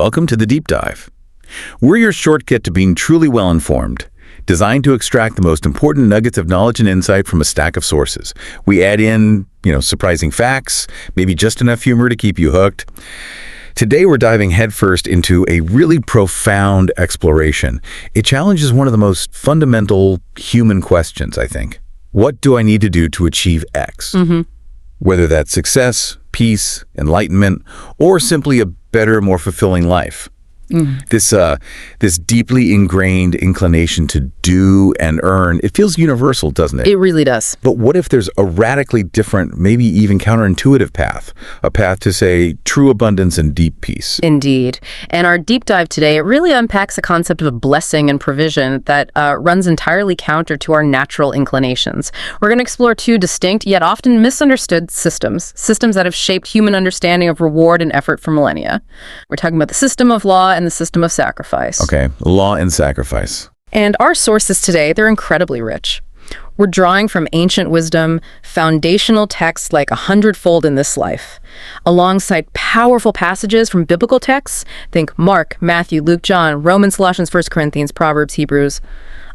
Welcome to the Deep Dive. We're your shortcut to being truly well-informed, designed to extract the most important nuggets of knowledge and insight from a stack of sources. We add in, surprising facts, maybe just enough humor to keep you hooked. Today, we're diving headfirst into a really profound exploration. It challenges one of the most fundamental human questions, I think. What do I need to do to achieve X? Whether that's success, peace, enlightenment, or simply a better, more fulfilling life. This deeply ingrained inclination to do and earn, it feels universal, doesn't it? It really does. But what if there's a radically different, maybe even counterintuitive path? A path to, say, true abundance and deep peace. Indeed. And our deep dive today, it really unpacks the concept of blessing and provision that runs entirely counter to our natural inclinations. We're going to explore two distinct, yet often misunderstood systems that have shaped human understanding of reward and effort for millennia. We're talking about the system of law and the system of sacrifice. Okay, law and sacrifice. And our sources today, they're incredibly rich. We're drawing from ancient wisdom, foundational texts like Hundredfold in This Life, alongside powerful passages from biblical texts. Think Mark, Matthew, Luke, John, Romans, Colossians, 1 Corinthians, Proverbs, Hebrews.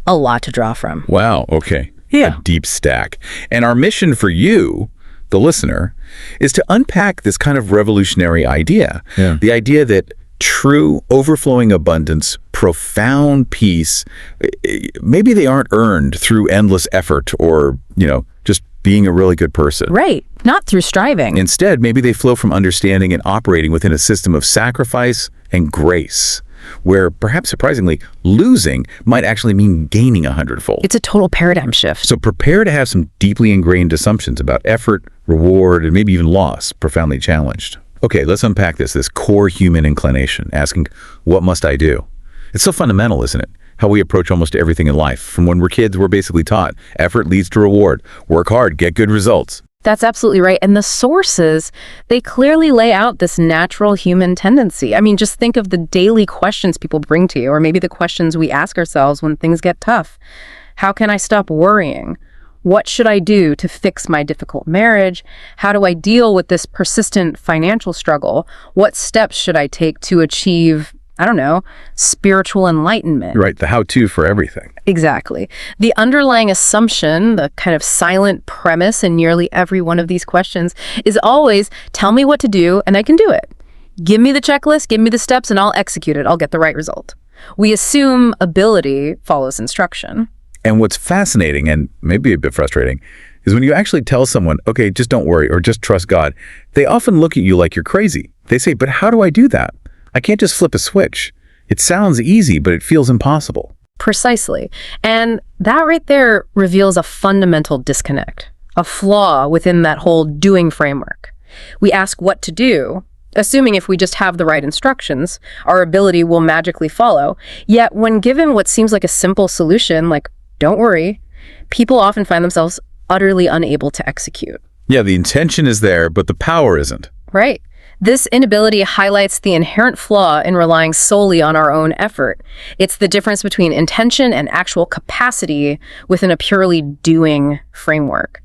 A lot to draw from. Wow, okay. Yeah. A deep stack. And our mission for you, the listener, is to unpack this kind of revolutionary idea. Yeah. The idea that true overflowing abundance, profound peace, maybe they aren't earned through endless effort or, just being a really good person. Right. Not through striving. Instead, maybe they flow from understanding and operating within a system of sacrifice and grace, where perhaps surprisingly, losing might actually mean gaining a hundredfold. It's a total paradigm shift. So prepare to have some deeply ingrained assumptions about effort, reward, and maybe even loss profoundly challenged. Okay, let's unpack this core human inclination, asking, what must I do? It's so fundamental, isn't it? How we approach almost everything in life. From when we're kids, we're basically taught, effort leads to reward. Work hard, get good results. That's absolutely right. And the sources, they clearly lay out this natural human tendency. I mean, just think of the daily questions people bring to you, or maybe the questions we ask ourselves when things get tough. How can I stop worrying? What should I do to fix my difficult marriage? How do I deal with this persistent financial struggle? What steps should I take to achieve, spiritual enlightenment? Right, the how-to for everything. Exactly. The underlying assumption, the kind of silent premise in nearly every one of these questions is always, tell me what to do and I can do it. Give me the checklist, give me the steps, and I'll execute it. I'll get the right result. We assume ability follows instruction. And what's fascinating, and maybe a bit frustrating, is when you actually tell someone, okay, just don't worry, or just trust God, they often look at you like you're crazy. They say, but how do I do that? I can't just flip a switch. It sounds easy, but it feels impossible. Precisely. And that right there reveals a fundamental disconnect, a flaw within that whole doing framework. We ask what to do, assuming if we just have the right instructions, our ability will magically follow. Yet when given what seems like a simple solution, like don't worry, people often find themselves utterly unable to execute. Yeah, the intention is there, but the power isn't. Right. This inability highlights the inherent flaw in relying solely on our own effort. It's the difference between intention and actual capacity within a purely doing framework.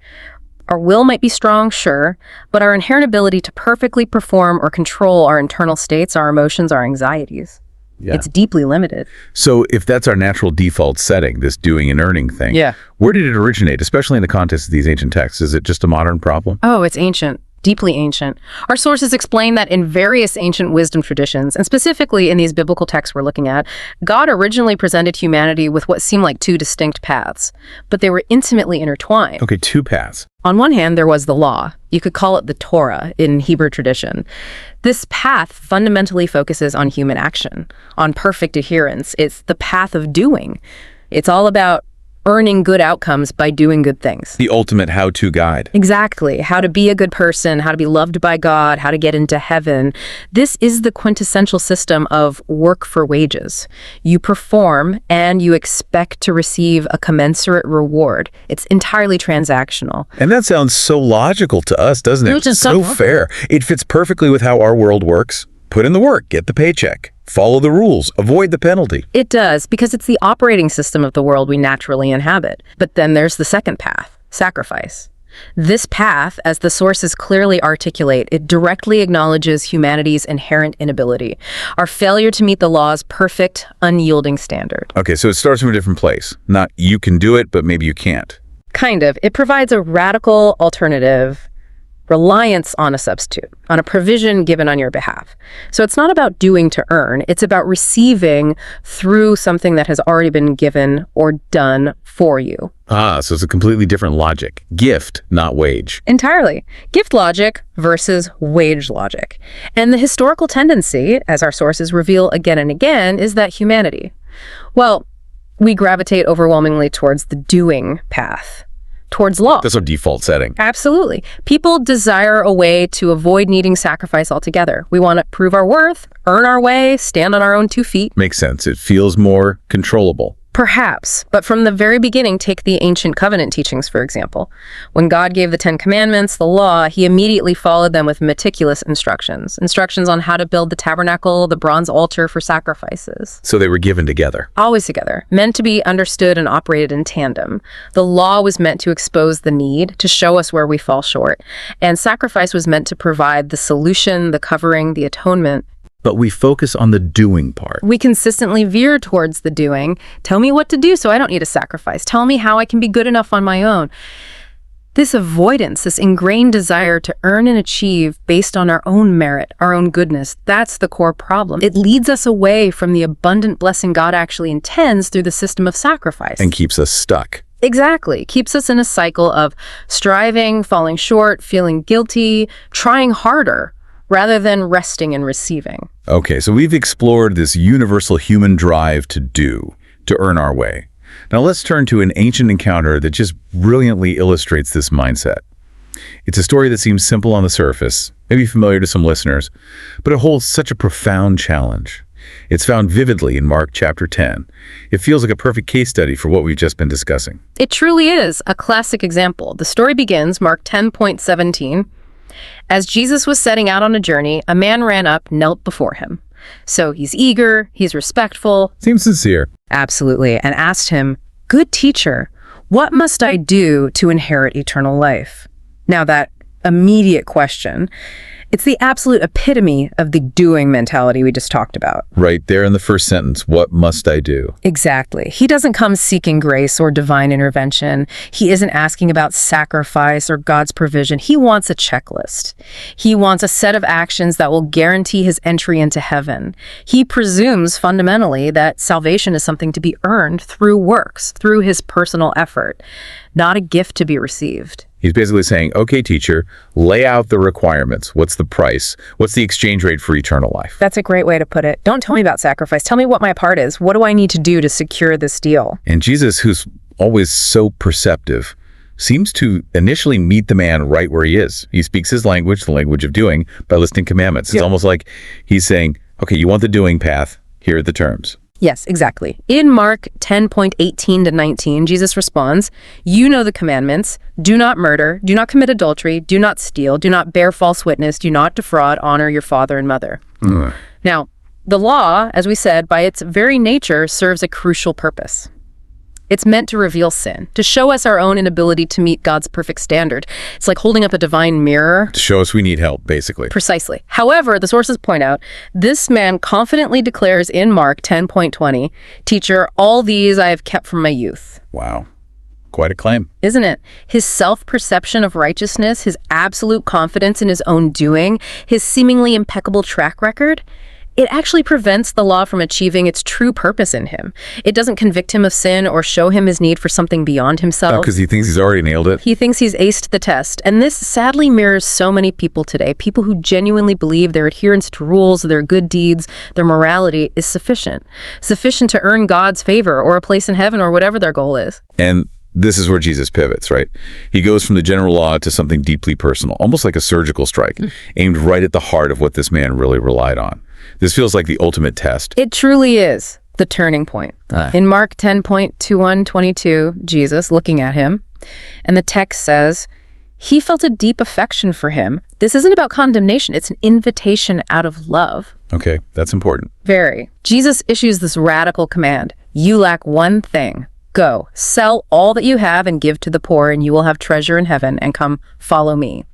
Our will might be strong, sure, but our inherent ability to perfectly perform or control our internal states, our emotions, our anxieties, it's deeply limited. So if that's our natural default setting, this doing and earning thing, where did it originate, especially in the context of these ancient texts? Is it just a modern problem? Oh, it's ancient. Deeply ancient. Our sources explain that in various ancient wisdom traditions, and specifically in these biblical texts we're looking at, God originally presented humanity with what seemed like two distinct paths, but they were intimately intertwined. Okay, two paths. On one hand, there was the law. You could call it the Torah in Hebrew tradition. This path fundamentally focuses on human action, on perfect adherence. It's the path of doing. It's all about earning good outcomes by doing good things. The ultimate how-to guide. Exactly. How to be a good person, how to be loved by God, how to get into heaven. This is the quintessential system of work for wages. You perform and you expect to receive a commensurate reward. It's entirely transactional. And that sounds so logical to us, doesn't it? It's so fair. It fits perfectly with how our world works. Put in the work, get the paycheck. Follow the rules, avoid the penalty. It does, because it's the operating system of the world we naturally inhabit. But then there's the second path, sacrifice. This path, as the sources clearly articulate, it directly acknowledges humanity's inherent inability, our failure to meet the law's perfect, unyielding standard. Okay, so it starts from a different place. Not you can do it, but maybe you can't. Kind of. It provides a radical alternative, reliance on a substitute, on a provision given on your behalf. So it's not about doing to earn, it's about receiving through something that has already been given or done for you. So it's a completely different logic. Gift, not wage. Entirely. Gift logic versus wage logic. And the historical tendency, as our sources reveal again and again, is that humanity, well, we gravitate overwhelmingly towards the doing path, towards law. That's our default setting. Absolutely. People desire a way to avoid needing sacrifice altogether. We want to prove our worth, earn our way, stand on our own 2 feet. Makes sense. It feels more controllable. Perhaps, but from the very beginning, take the ancient covenant teachings, for example. When God gave the 10 Commandments, the law, he immediately followed them with meticulous instructions. Instructions on how to build the tabernacle, the bronze altar for sacrifices. So they were given together. Always together, meant to be understood and operated in tandem. The law was meant to expose the need, to show us where we fall short. And sacrifice was meant to provide the solution, the covering, the atonement. But we focus on the doing part. We consistently veer towards the doing. Tell me what to do so I don't need a sacrifice. Tell me how I can be good enough on my own. This avoidance, this ingrained desire to earn and achieve based on our own merit, our own goodness, that's the core problem. It leads us away from the abundant blessing God actually intends through the system of sacrifice. And keeps us stuck. Exactly. Keeps us in a cycle of striving, falling short, feeling guilty, trying harder, rather than resting and receiving. Okay, so we've explored this universal human drive to do, to earn our way. Now let's turn to an ancient encounter that just brilliantly illustrates this mindset. It's a story that seems simple on the surface, maybe familiar to some listeners, but it holds such a profound challenge. It's found vividly in Mark chapter 10. It feels like a perfect case study for what we've just been discussing. It truly is a classic example. The story begins, Mark 10:17. As Jesus was setting out on a journey, a man ran up, knelt before him. So he's eager, he's respectful. Seems sincere. Absolutely. And asked him, "Good teacher, what must I do to inherit eternal life?" Now that immediate question, it's the absolute epitome of the doing mentality we just talked about. Right there in the first sentence, what must I do? Exactly. He doesn't come seeking grace or divine intervention. He isn't asking about sacrifice or God's provision. He wants a checklist. He wants a set of actions that will guarantee his entry into heaven. He presumes fundamentally that salvation is something to be earned through works, through his personal effort, not a gift to be received. He's basically saying, okay, teacher, lay out the requirements. What's the price? What's the exchange rate for eternal life? That's a great way to put it. Don't tell me about sacrifice. Tell me what my part is. What do I need to do to secure this deal? And Jesus, who's always so perceptive, seems to initially meet the man right where he is. He speaks his language, the language of doing, by listing commandments. It's almost like he's saying, okay, you want the doing path, here are the terms. Yes, exactly. In Mark 10:18 to 19, Jesus responds, "You know the commandments. Do not murder, do not commit adultery, do not steal, do not bear false witness, do not defraud, honor your father and mother." Now, the law, as we said, by its very nature, serves a crucial purpose. It's meant to reveal sin, to show us our own inability to meet God's perfect standard. It's like holding up a divine mirror. To show us we need help, basically. Precisely. However, the sources point out, this man confidently declares in Mark 10:20, "Teacher, all these I have kept from my youth." Wow. Quite a claim. Isn't it? His self-perception of righteousness, his absolute confidence in his own doing, his seemingly impeccable track record, it actually prevents the law from achieving its true purpose in him. It doesn't convict him of sin or show him his need for something beyond himself. Because he thinks he's already nailed it. He thinks he's aced the test. And this sadly mirrors so many people today. People who genuinely believe their adherence to rules, their good deeds, their morality is sufficient. Sufficient to earn God's favor or a place in heaven or whatever their goal is. And this is where Jesus pivots, right? He goes from the general law to something deeply personal, almost like a surgical strike, aimed right at the heart of what this man really relied on. This feels like the ultimate test. It truly is the turning point. In Mark 10:21-22, Jesus, looking at him, and the text says, he felt a deep affection for him. This isn't about condemnation. It's an invitation out of love. Okay, that's important. Very. Jesus issues this radical command. You lack one thing. Go, sell all that you have and give to the poor, and you will have treasure in heaven, and come follow me.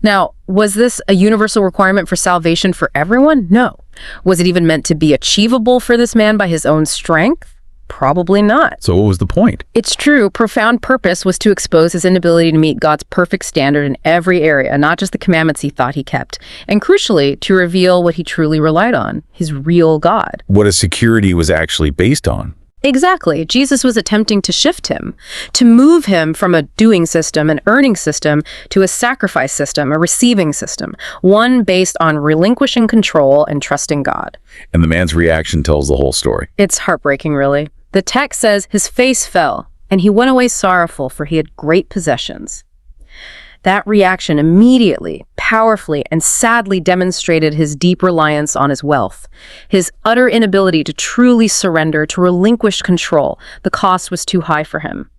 Now, was this a universal requirement for salvation for everyone? No. Was it even meant to be achievable for this man by his own strength? Probably not. So what was the point? Its true, profound purpose was to expose his inability to meet God's perfect standard in every area, not just the commandments he thought he kept, and crucially, to reveal what he truly relied on, his real God. What his security was actually based on. Exactly. Jesus was attempting to shift him, to move him from a doing system, an earning system, to a sacrifice system, a receiving system, one based on relinquishing control and trusting God. And the man's reaction tells the whole story. It's heartbreaking, really. The text says his face fell, and he went away sorrowful, for he had great possessions. That reaction immediately, powerfully, and sadly demonstrated his deep reliance on his wealth, his utter inability to truly surrender, to relinquish control. The cost was too high for him.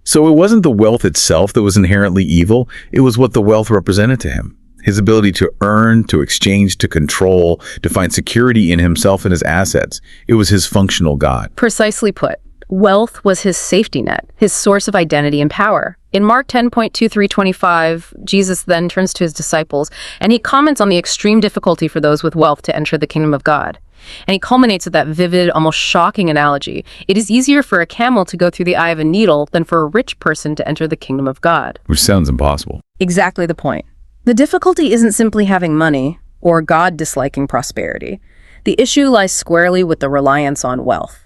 So it wasn't the wealth itself that was inherently evil, it was what the wealth represented to him. His ability to earn, to exchange, to control, to find security in himself and his assets. It was his functional God. Precisely put. Wealth was his safety net, his source of identity and power. In Mark 10:23-25, Jesus then turns to his disciples, and he comments on the extreme difficulty for those with wealth to enter the kingdom of God. And he culminates with that vivid, almost shocking analogy. It is easier for a camel to go through the eye of a needle than for a rich person to enter the kingdom of God. Which sounds impossible. Exactly the point. The difficulty isn't simply having money or God disliking prosperity. The issue lies squarely with the reliance on wealth.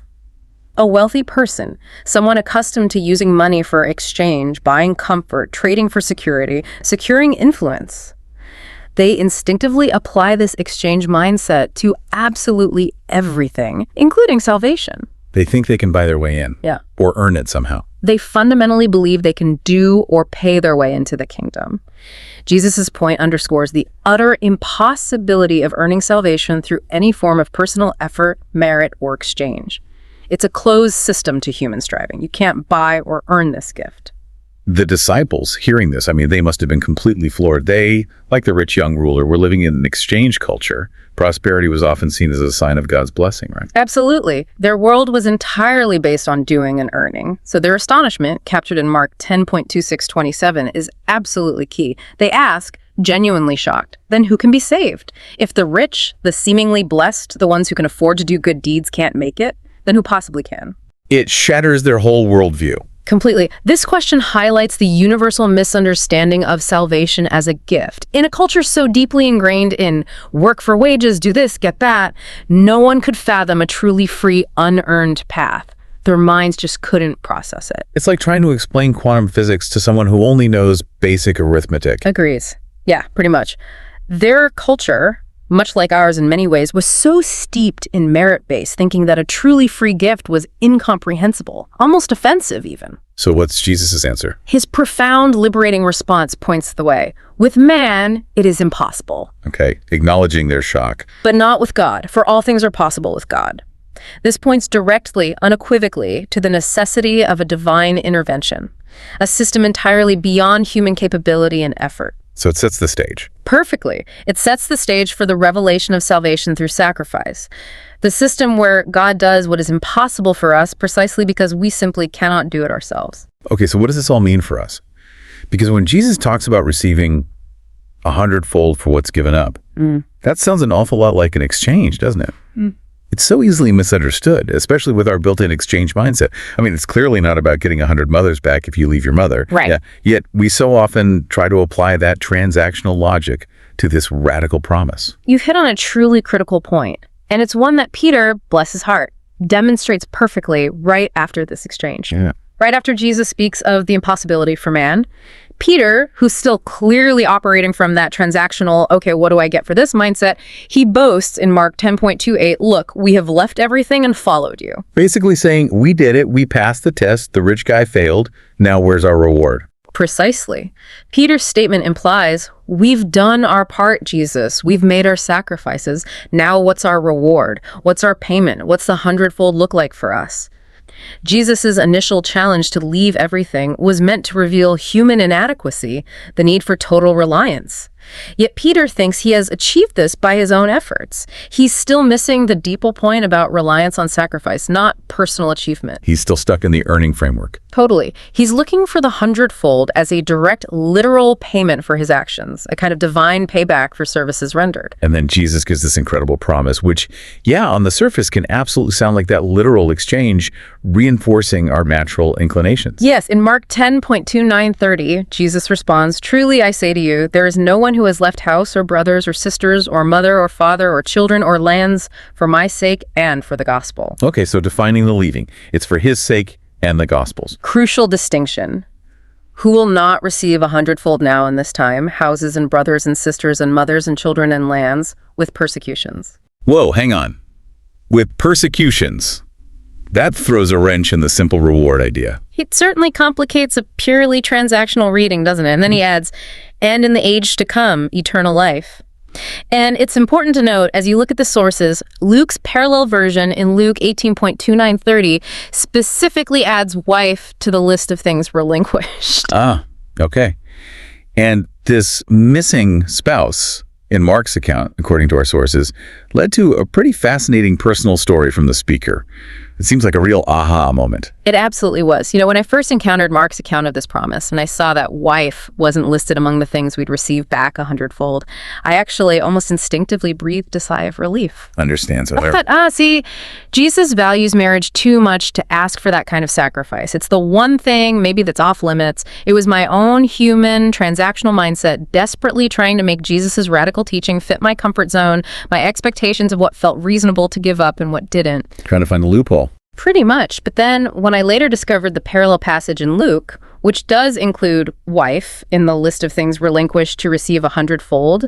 A wealthy person, someone accustomed to using money for exchange, buying comfort, trading for security, securing influence, they instinctively apply this exchange mindset to absolutely everything, including salvation. They think they can buy their way in. Yeah. Or earn it somehow. They fundamentally believe they can do or pay their way into the kingdom. Jesus' point underscores the utter impossibility of earning salvation through any form of personal effort, merit, or exchange. It's a closed system to human striving. You can't buy or earn this gift. The disciples, hearing this, they must have been completely floored. They, like the rich young ruler, were living in an exchange culture. Prosperity was often seen as a sign of God's blessing, right? Absolutely. Their world was entirely based on doing and earning. So their astonishment, captured in Mark 10:26-27, is absolutely key. They ask, genuinely shocked, then who can be saved? If the rich, the seemingly blessed, the ones who can afford to do good deeds can't make it, then who possibly can? It shatters their whole worldview. Completely. This question highlights the universal misunderstanding of salvation as a gift. In a culture so deeply ingrained in work for wages, do this, get that, no one could fathom a truly free, unearned path. Their minds just couldn't process it. It's like trying to explain quantum physics to someone who only knows basic arithmetic. Agrees. Yeah, pretty much. Their culture, much like ours in many ways, was so steeped in merit-based thinking that a truly free gift was incomprehensible, almost offensive even. So what's Jesus' answer? His profound, liberating response points the way. With man, it is impossible. Okay, acknowledging their shock. But not with God, for all things are possible with God. This points directly, unequivocally, to the necessity of a divine intervention, a system entirely beyond human capability and effort. So it sets the stage. Perfectly. It sets the stage for the revelation of salvation through sacrifice. The system where God does what is impossible for us precisely because we simply cannot do it ourselves. Okay, so what does this all mean for us? Because when Jesus talks about receiving 100-fold for what's given up, that sounds an awful lot like an exchange, doesn't it? It's so easily misunderstood, especially with our built-in exchange mindset. It's clearly not about getting 100 mothers back if you leave your mother. Right. Yeah. Yet we so often try to apply that transactional logic to this radical promise. You've hit on a truly critical point, and it's one that Peter, bless his heart, demonstrates perfectly right after this exchange. Yeah. Right after Jesus speaks of the impossibility for man, Peter, who's still clearly operating from that transactional, okay, what do I get for this mindset, he boasts in Mark 10:28, look, we have left everything and followed you. Basically saying, we did it, we passed the test, the rich guy failed, now where's our reward? Precisely. Peter's statement implies, we've done our part, Jesus. We've made our sacrifices. Now what's our reward? What's our payment? What's the 100-fold look like for us? Jesus' initial challenge to leave everything was meant to reveal human inadequacy, the need for total reliance. Yet Peter thinks he has achieved this by his own efforts. He's still missing the deeper point about reliance on sacrifice, not personal achievement. He's still stuck in the earning framework. Totally. He's looking for the hundredfold as a direct, literal payment for his actions, a kind of divine payback for services rendered. And then Jesus gives this incredible promise, which, yeah, on the surface can absolutely sound like that literal exchange, reinforcing our natural inclinations. Yes, in Mark 10:29-30, Jesus responds, "Truly I say to you, there is no one who has left house or brothers or sisters or mother or father or children or lands for my sake and for the gospel." Okay, so defining the leaving. It's for his sake and the gospel's. Crucial distinction. Who will not receive a hundredfold now in this time, houses and brothers and sisters and mothers and children and lands, with persecutions? Whoa, hang on. With persecutions. That throws a wrench in the simple reward idea. It certainly complicates a purely transactional reading, doesn't it? And then he adds, and in the age to come, eternal life. And it's important to note, as you look at the sources, Luke's parallel version in Luke 18:29-30 specifically adds wife to the list of things relinquished. Ah, okay. And this missing spouse in Mark's account, according to our sources, led to a pretty fascinating personal story from the speaker. It seems like a real aha moment. It absolutely was. When I first encountered Mark's account of this promise and I saw that wife wasn't listed among the things we'd receive back a hundredfold, I actually almost instinctively breathed a sigh of relief. Understand. So I thought, see, Jesus values marriage too much to ask for that kind of sacrifice. It's the one thing maybe that's off limits. It was my own human transactional mindset desperately trying to make Jesus's radical teaching fit my comfort zone, my expectations of what felt reasonable to give up and what didn't. Trying to find a loophole. Pretty much. But then when I later discovered the parallel passage in Luke, which does include wife in the list of things relinquished to receive a hundredfold,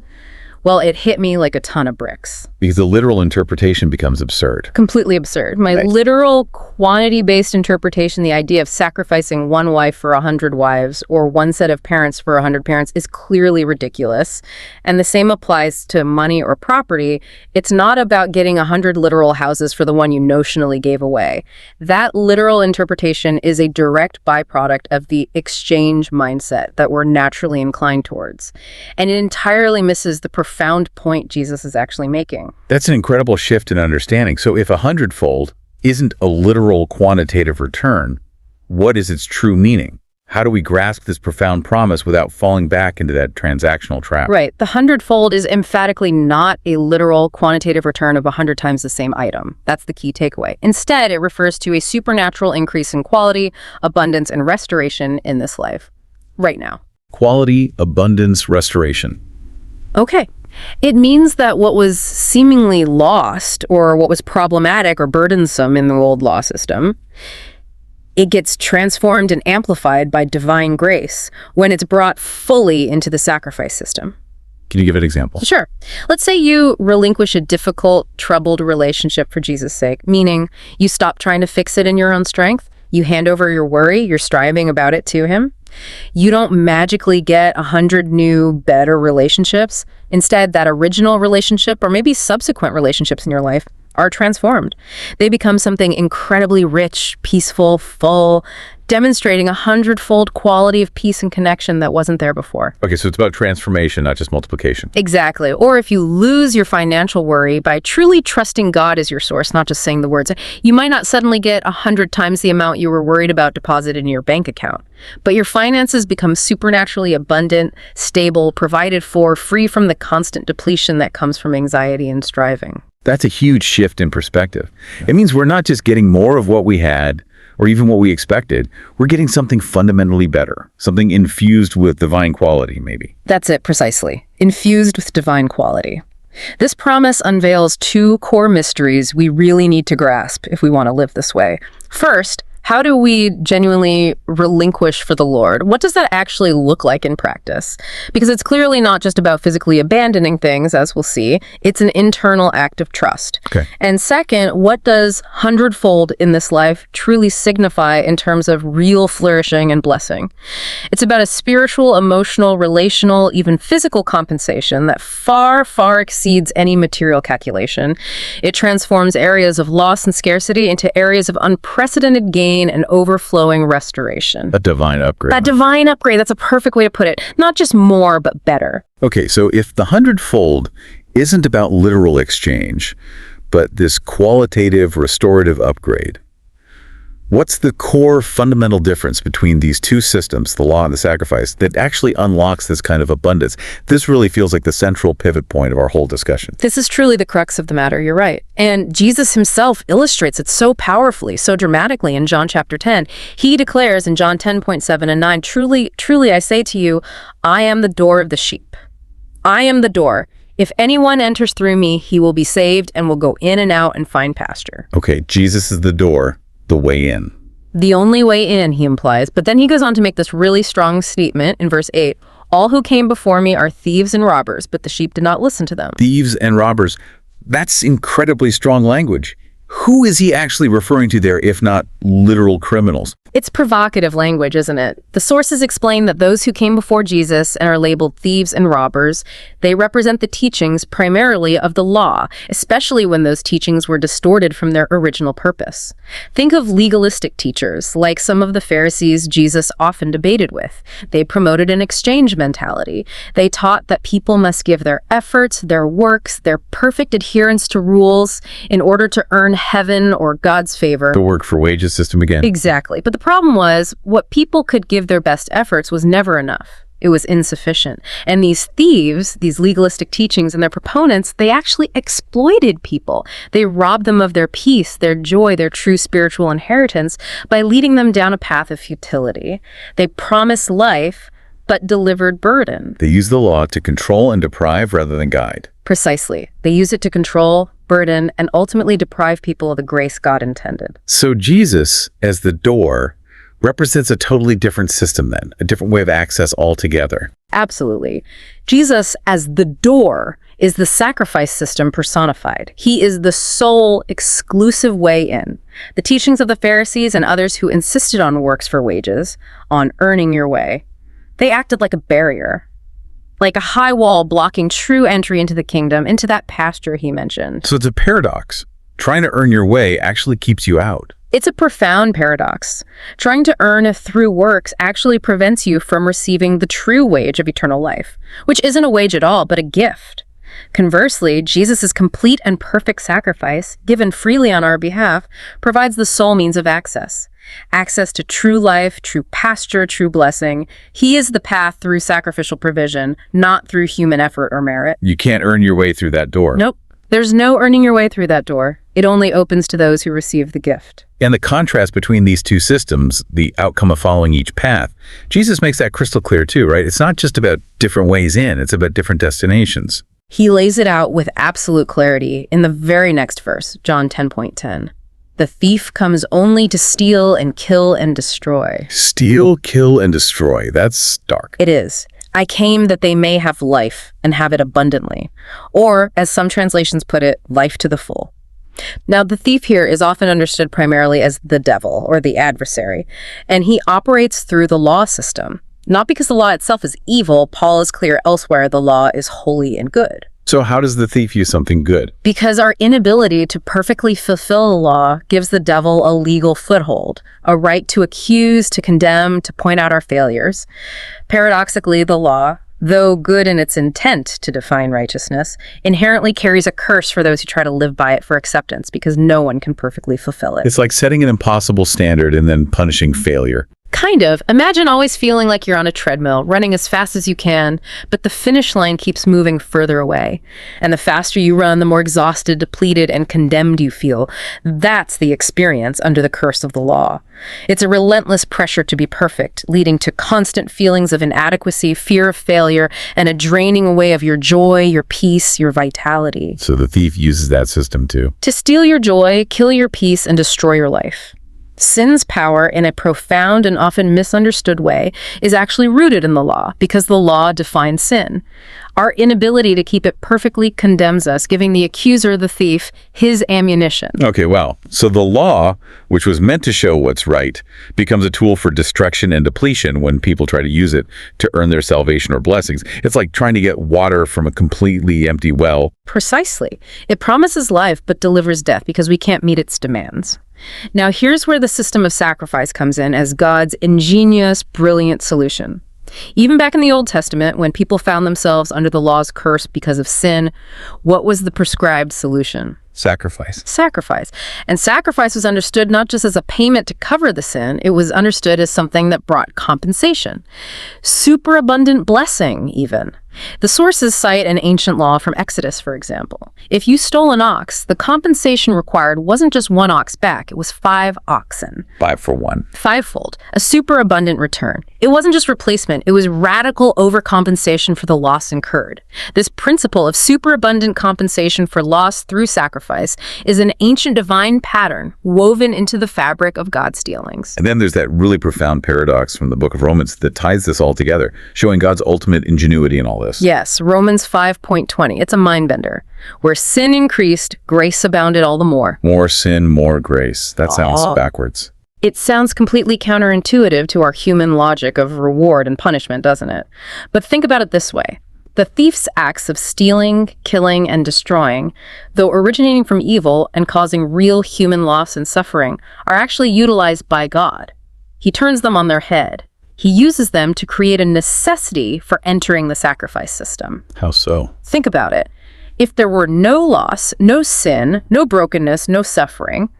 well, it hit me like a ton of bricks. Because the literal interpretation becomes absurd. Completely absurd. My literal quantity-based interpretation, the idea of sacrificing one wife for 100 wives or one set of parents for 100 parents, is clearly ridiculous. And the same applies to money or property. It's not about getting 100 literal houses for the one you notionally gave away. That literal interpretation is a direct byproduct of the exchange mindset that we're naturally inclined towards. And it entirely misses the profound point Jesus is actually making. That's an incredible shift in understanding. So if a hundredfold isn't a literal quantitative return, what is its true meaning? How do we grasp this profound promise without falling back into that transactional trap? Right. The hundredfold is emphatically not a literal quantitative return of 100 times the same item. That's the key takeaway. Instead, it refers to a supernatural increase in quality, abundance, and restoration in this life, right now. Quality, abundance, restoration. Okay. It means that what was seemingly lost or what was problematic or burdensome in the old law system, it gets transformed and amplified by divine grace when it's brought fully into the sacrifice system. Can you give an example? Sure. Let's say you relinquish a difficult, troubled relationship for Jesus' sake, meaning you stop trying to fix it in your own strength. You hand over your worry, your striving about it to him. You don't magically get 100 new, better relationships. Instead, that original relationship or maybe subsequent relationships in your life are transformed. They become something incredibly rich, peaceful, full, demonstrating a hundredfold quality of peace and connection that wasn't there before. Okay, so it's about transformation, not just multiplication. Exactly. Or if you lose your financial worry by truly trusting God as your source, not just saying the words, you might not suddenly get 100 times the amount you were worried about deposited in your bank account. But your finances become supernaturally abundant, stable, provided for, free from the constant depletion that comes from anxiety and striving. That's a huge shift in perspective. It means we're not just getting more of what we had or even what we expected. We're getting something fundamentally better, something infused with divine quality, maybe. That's it, precisely. Infused with divine quality. This promise unveils two core mysteries we really need to grasp if we want to live this way. First, how do we genuinely relinquish for the Lord? What does that actually look like in practice? Because it's clearly not just about physically abandoning things, as we'll see. It's an internal act of trust. Okay. And second, what does hundredfold in this life truly signify in terms of real flourishing and blessing? It's about a spiritual, emotional, relational, even physical compensation that far, far exceeds any material calculation. It transforms areas of loss and scarcity into areas of unprecedented gain gain an overflowing restoration. A divine upgrade. A divine upgrade, that's a perfect way to put it. Not just more, but better. Okay, so if the hundredfold isn't about literal exchange, but this qualitative, restorative upgrade, what's the core fundamental difference between these two systems, the law and the sacrifice, that actually unlocks this kind of abundance? This really feels like the central pivot point of our whole discussion. This is truly the crux of the matter, you're right. And Jesus himself illustrates it so powerfully, so dramatically in John chapter 10. He declares in John 10:7 and 9, truly, truly, I say to you, I am the door of the sheep. I am the door. If anyone enters through me, he will be saved and will go in and out and find pasture. Okay, Jesus is the door, the way in. The only way in, he implies. But then he goes on to make this really strong statement in verse 8. All who came before me are thieves and robbers, but the sheep did not listen to them. Thieves and robbers. That's incredibly strong language. Who is he actually referring to there, if not literal criminals? It's provocative language, isn't it? The sources explain that those who came before Jesus and are labeled thieves and robbers, they represent the teachings primarily of the law, especially when those teachings were distorted from their original purpose. Think of legalistic teachers, like some of the Pharisees Jesus often debated with. They promoted an exchange mentality. They taught that people must give their efforts, their works, their perfect adherence to rules in order to earn heaven or God's favor. The work for wages system again. Exactly. But the problem was, what people could give their best efforts was never enough. It was insufficient. And these thieves, these legalistic teachings and their proponents, they actually exploited people. They robbed them of their peace, their joy, their true spiritual inheritance by leading them down a path of futility. They promised life, but delivered burden. They use the law to control and deprive rather than guide. Precisely. They use it to control, burden, and ultimately deprive people of the grace God intended. So Jesus, as the door, represents a totally different system then, a different way of access altogether. Absolutely. Jesus, as the door, is the sacrifice system personified. He is the sole, exclusive way in. The teachings of the Pharisees and others who insisted on works for wages, on earning your way, they acted like a barrier, like a high wall blocking true entry into the kingdom, into that pasture he mentioned. So it's a paradox. Trying to earn your way actually keeps you out. It's a profound paradox. Trying to earn through works actually prevents you from receiving the true wage of eternal life, which isn't a wage at all, but a gift. Conversely, Jesus' complete and perfect sacrifice, given freely on our behalf, provides the sole means of access. Access to true life, true pasture, true blessing. He is the path through sacrificial provision, not through human effort or merit. You can't earn your way through that door. Nope. There's no earning your way through that door. It only opens to those who receive the gift. And the contrast between these two systems, the outcome of following each path, Jesus makes that crystal clear too, right? It's not just about different ways in, it's about different destinations. He lays it out with absolute clarity in the very next verse, John 10:10. The thief comes only to steal and kill and destroy. Steal, kill, and destroy. That's dark. It is. I came that they may have life and have it abundantly. Or, as some translations put it, life to the full. Now, the thief here is often understood primarily as the devil or the adversary, and he operates through the law system. Not because the law itself is evil. Paul is clear elsewhere the law is holy and good. So how does the thief use something good? Because our inability to perfectly fulfill the law gives the devil a legal foothold, a right to accuse, to condemn, to point out our failures. Paradoxically, the law, though good in its intent to define righteousness, inherently carries a curse for those who try to live by it for acceptance, because no one can perfectly fulfill it. It's like setting an impossible standard and then punishing failure. Kind of. Imagine always feeling like you're on a treadmill, running as fast as you can, but the finish line keeps moving further away. And the faster you run, the more exhausted, depleted, and condemned you feel. That's the experience under the curse of the law. It's a relentless pressure to be perfect, leading to constant feelings of inadequacy, fear of failure, and a draining away of your joy, your peace, your vitality. So the thief uses that system too. To steal your joy, kill your peace, and destroy your life. Sin's power, in a profound and often misunderstood way, is actually rooted in the law, because the law defines sin. Our inability to keep it perfectly condemns us, giving the accuser, the thief, his ammunition. Okay, wow. So the law, which was meant to show what's right, becomes a tool for destruction and depletion when people try to use it to earn their salvation or blessings. It's like trying to get water from a completely empty well. Precisely. It promises life but delivers death because we can't meet its demands. Now here's where the system of sacrifice comes in as God's ingenious, brilliant solution. Even back in the Old Testament, when people found themselves under the law's curse because of sin, what was the prescribed solution? Sacrifice. Sacrifice. And sacrifice was understood not just as a payment to cover the sin, it was understood as something that brought compensation. Superabundant blessing, even. The sources cite an ancient law from Exodus, for example. If you stole an ox, the compensation required wasn't just one ox back, it was 5 oxen. 5 for 1. Fivefold. A superabundant return. It wasn't just replacement, it was radical overcompensation for the loss incurred. This principle of superabundant compensation for loss through sacrifice is an ancient divine pattern woven into the fabric of God's dealings. And then there's that really profound paradox from the book of Romans that ties this all together, showing God's ultimate ingenuity in all this. Yes, Romans 5:20. It's a mind bender. Where sin increased, grace abounded all the more. More sin, more grace. That sounds backwards. It sounds completely counterintuitive to our human logic of reward and punishment, doesn't it? But think about it this way. The thief's acts of stealing, killing, and destroying, though originating from evil and causing real human loss and suffering, are actually utilized by God. He turns them on their head. He uses them to create a necessity for entering the sacrifice system. How so? Think about it. If there were no loss, no sin, no brokenness, no suffering,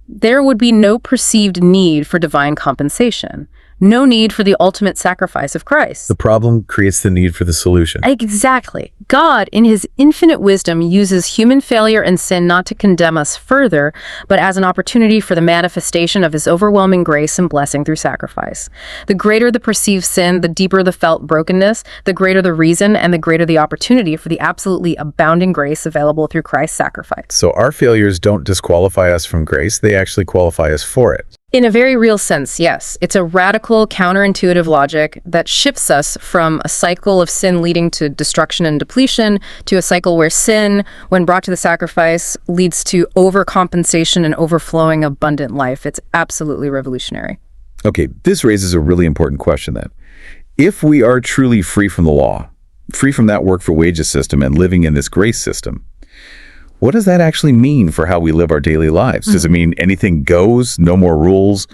there would be no perceived need for divine compensation. No need for the ultimate sacrifice of Christ. The problem creates the need for the solution. Exactly. God, in his infinite wisdom, uses human failure and sin not to condemn us further, but as an opportunity for the manifestation of his overwhelming grace and blessing through sacrifice. The greater the perceived sin, the deeper the felt brokenness, the greater the reason and the greater the opportunity for the absolutely abounding grace available through Christ's sacrifice. So our failures don't disqualify us from grace, they actually qualify us for it. In a very real sense, yes. It's a radical, counterintuitive logic that shifts us from a cycle of sin leading to destruction and depletion to a cycle where sin, when brought to the sacrifice, leads to overcompensation and overflowing abundant life. It's absolutely revolutionary. Okay, this raises a really important question then. If we are truly free from the law, free from that work for wages system and living in this grace system, what does that actually mean for how we live our daily lives? Does it mean anything goes, no more rules?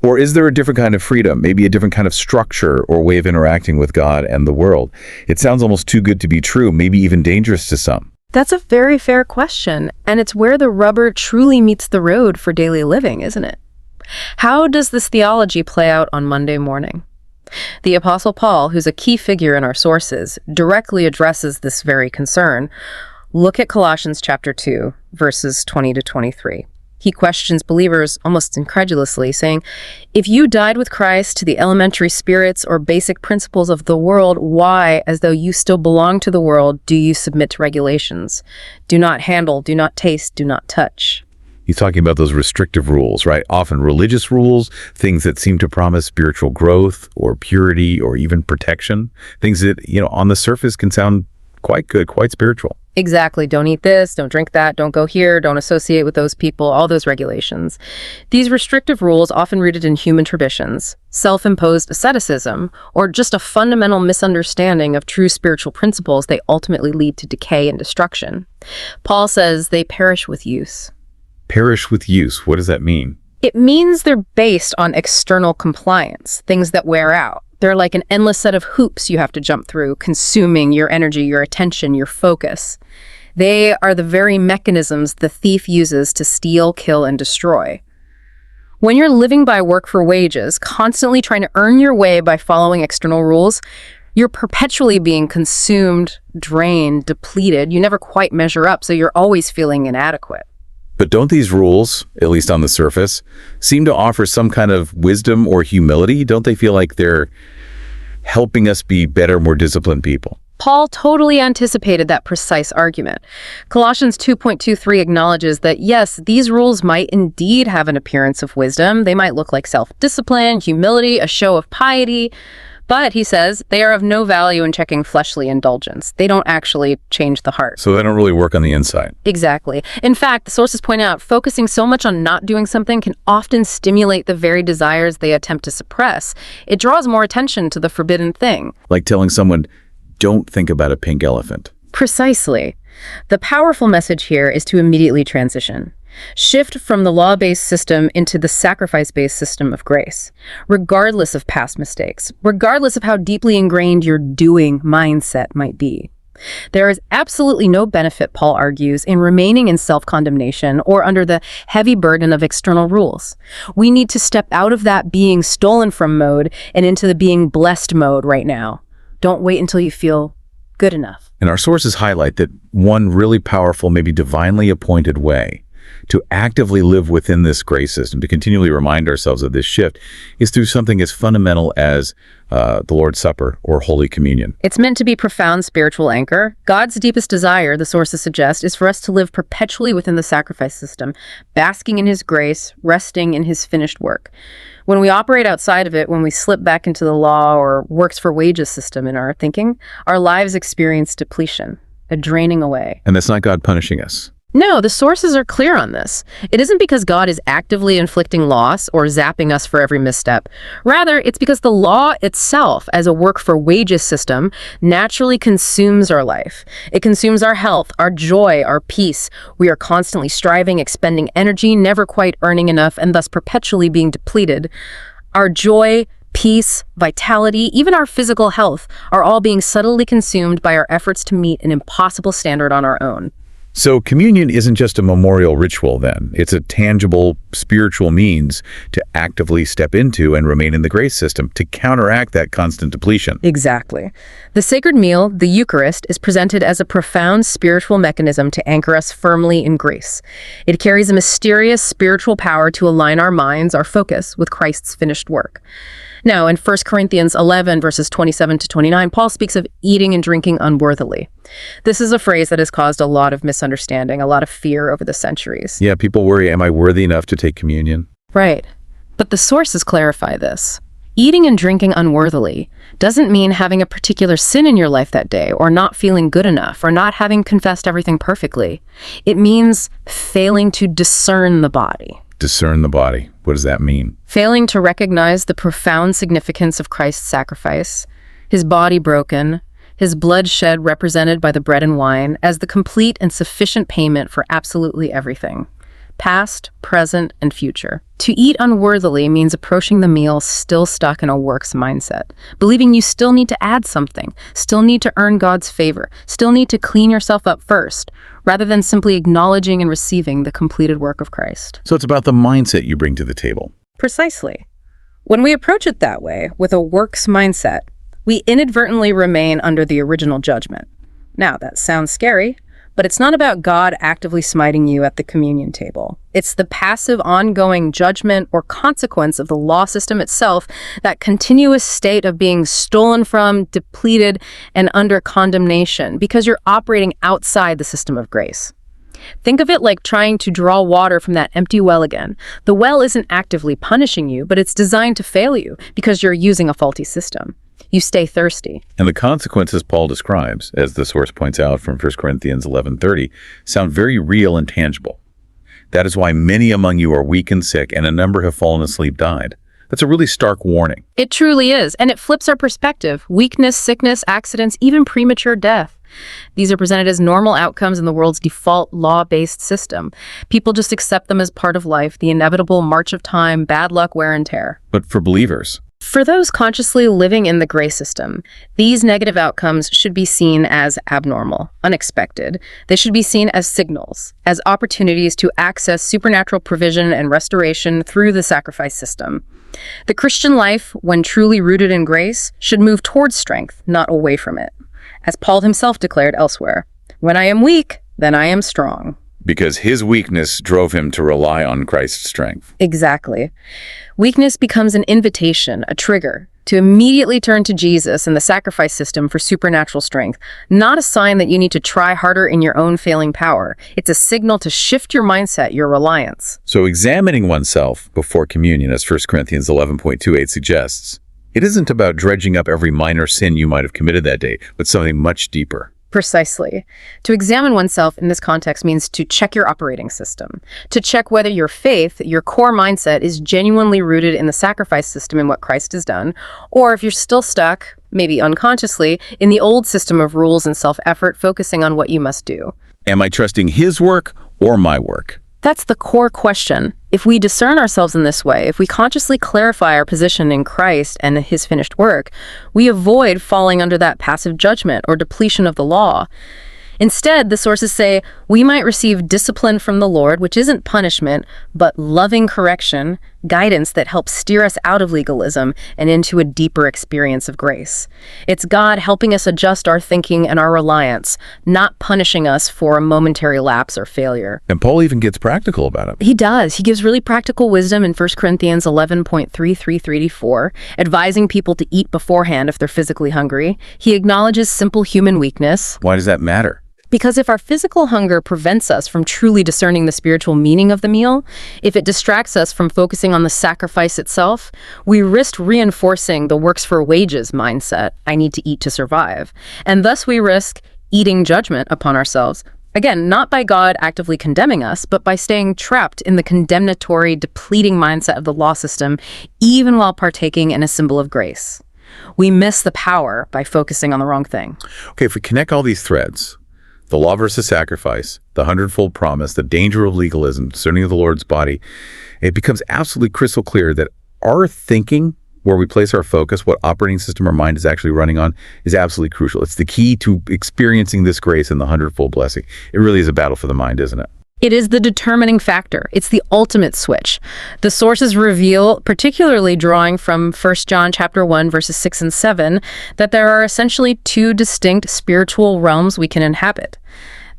Or is there a different kind of freedom, maybe a different kind of structure or way of interacting with God and the world? It sounds almost too good to be true, maybe even dangerous to some. That's a very fair question, and it's where the rubber truly meets the road for daily living, isn't it? How does this theology play out on Monday morning? The Apostle Paul, who's a key figure in our sources, directly addresses this very concern. Look at Colossians chapter 2, verses 20 to 23. He questions believers almost incredulously, saying, if you died with Christ to the elementary spirits or basic principles of the world, why, as though you still belong to the world, do you submit to regulations? Do not handle, do not taste, do not touch. He's talking about those restrictive rules, right? Often religious rules, things that seem to promise spiritual growth or purity or even protection, things that, on the surface can sound quite good, quite spiritual. Exactly. Don't eat this, don't drink that, don't go here, don't associate with those people, all those regulations. These restrictive rules, often rooted in human traditions, self-imposed asceticism, or just a fundamental misunderstanding of true spiritual principles, they ultimately lead to decay and destruction. Paul says they perish with use. Perish with use. What does that mean? It means they're based on external compliance, things that wear out. They're like an endless set of hoops you have to jump through, consuming your energy, your attention, your focus. They are the very mechanisms the thief uses to steal, kill, and destroy. When you're living by work for wages, constantly trying to earn your way by following external rules, you're perpetually being consumed, drained, depleted. You never quite measure up, so you're always feeling inadequate. But don't these rules, at least on the surface, seem to offer some kind of wisdom or humility? Don't they feel like they're helping us be better, more disciplined people? Paul totally anticipated that precise argument. Colossians 2.23 acknowledges that, yes, these rules might indeed have an appearance of wisdom. They might look like self-discipline, humility, a show of piety. But, he says, they are of no value in checking fleshly indulgence. They don't actually change the heart. So they don't really work on the inside. Exactly. In fact, the sources point out, focusing so much on not doing something can often stimulate the very desires they attempt to suppress. It draws more attention to the forbidden thing. Like telling someone, don't think about a pink elephant. Precisely. The powerful message here is to immediately transition. Shift from the law-based system into the sacrifice-based system of grace, regardless of past mistakes, regardless of how deeply ingrained your doing mindset might be. There is absolutely no benefit, Paul argues, in remaining in self-condemnation or under the heavy burden of external rules. We need to step out of that being stolen from mode and into the being blessed mode right now. Don't wait until you feel good enough. And our sources highlight that one really powerful, maybe divinely appointed way to actively live within this grace system, to continually remind ourselves of this shift, is through something as fundamental as the Lord's Supper or Holy Communion. It's meant to be profound spiritual anchor. God's deepest desire, the sources suggest, is for us to live perpetually within the sacrifice system, basking in His grace, resting in His finished work. When we operate outside of it, when we slip back into the law or works for wages system in our thinking, our lives experience depletion, a draining away. And that's not God punishing us. No, the sources are clear on this. It isn't because God is actively inflicting loss or zapping us for every misstep. Rather, it's because the law itself, as a work for wages system, naturally consumes our life. It consumes our health, our joy, our peace. We are constantly striving, expending energy, never quite earning enough, and thus perpetually being depleted. Our joy, peace, vitality, even our physical health are all being subtly consumed by our efforts to meet an impossible standard on our own. So communion isn't just a memorial ritual then. It's a tangible spiritual means to actively step into and remain in the grace system to counteract that constant depletion. Exactly. The sacred meal, the Eucharist, is presented as a profound spiritual mechanism to anchor us firmly in grace. It carries a mysterious spiritual power to align our minds, our focus, with Christ's finished work. Now, in 1 Corinthians 11, verses 27 to 29, Paul speaks of eating and drinking unworthily. This is a phrase that has caused a lot of misunderstanding, a lot of fear over the centuries. Yeah, people worry, am I worthy enough to take communion? Right. But the sources clarify this. Eating and drinking unworthily doesn't mean having a particular sin in your life that day, or not feeling good enough, or not having confessed everything perfectly. It means failing to discern the body. Discern the body. What does that mean? Failing to recognize the profound significance of Christ's sacrifice, His body broken, His blood shed represented by the bread and wine as the complete and sufficient payment for absolutely everything, past, present, and future. To eat unworthily means approaching the meal still stuck in a works mindset, believing you still need to add something, still need to earn God's favor, still need to clean yourself up first, rather than simply acknowledging and receiving the completed work of Christ. So it's about the mindset you bring to the table. Precisely. When we approach it that way, with a works mindset, we inadvertently remain under the original judgment. Now, that sounds scary, but it's not about God actively smiting you at the communion table. It's the passive, ongoing judgment or consequence of the law system itself, that continuous state of being stolen from, depleted, and under condemnation, because you're operating outside the system of grace. Think of it like trying to draw water from that empty well again. The well isn't actively punishing you, but it's designed to fail you because you're using a faulty system. You stay thirsty. And the consequences Paul describes, as the source points out from 1 Corinthians 11:30, sound very real and tangible. That is why many among you are weak and sick, and a number have fallen asleep, died. That's a really stark warning. It truly is, and it flips our perspective. Weakness, sickness, accidents, even premature death. These are presented as normal outcomes in the world's default law-based system. People just accept them as part of life, the inevitable march of time, bad luck, wear and tear. But for believers, for those consciously living in the grace system, these negative outcomes should be seen as abnormal, unexpected. They should be seen as signals, as opportunities to access supernatural provision and restoration through the sacrifice system. The Christian life, when truly rooted in grace, should move towards strength, not away from it. As Paul himself declared elsewhere, "When I am weak, then I am strong." Because his weakness drove him to rely on Christ's strength. Exactly. Weakness becomes an invitation, a trigger, to immediately turn to Jesus and the sacrifice system for supernatural strength, not a sign that you need to try harder in your own failing power. It's a signal to shift your mindset, your reliance. So examining oneself before communion, as 1 Corinthians 11.28 suggests, It isn't about dredging up every minor sin you might have committed that day, but something much deeper. Precisely. To examine oneself in this context means to check your operating system, to check whether your faith, your core mindset, is genuinely rooted in the sacrifice system and what Christ has done, or if you're still stuck, maybe unconsciously, in the old system of rules and self-effort, focusing on what you must do. Am I trusting his work or my work? That's the core question. If we discern ourselves in this way, if we consciously clarify our position in Christ and his finished work, we avoid falling under that passive judgment or depletion of the law. Instead, the sources say we might receive discipline from the Lord, which isn't punishment, but loving correction, guidance that helps steer us out of legalism and into a deeper experience of grace. It's God helping us adjust our thinking and our reliance, not punishing us for a momentary lapse or failure. And Paul even gets practical about it. He does. He gives really practical wisdom in 1 Corinthians 11.3-3-4, advising people to eat beforehand if they're physically hungry. He acknowledges simple human weakness. Why does that matter? Because if our physical hunger prevents us from truly discerning the spiritual meaning of the meal, if it distracts us from focusing on the sacrifice itself, we risk reinforcing the works for wages mindset, I need to eat to survive. And thus we risk eating judgment upon ourselves. Again, not by God actively condemning us, but by staying trapped in the condemnatory, depleting mindset of the law system, even while partaking in a symbol of grace. We miss the power by focusing on the wrong thing. Okay, if we connect all these threads, the law versus sacrifice, the hundredfold promise, the danger of legalism, discerning of the Lord's body, it becomes absolutely crystal clear that our thinking, where we place our focus, what operating system our mind is actually running on, is absolutely crucial. It's the key to experiencing this grace and the hundredfold blessing. It really is a battle for the mind, isn't it? It is the determining factor. It's the ultimate switch. The sources reveal, particularly drawing from 1 John chapter 1, verses 6 and 7, that there are essentially two distinct spiritual realms we can inhabit.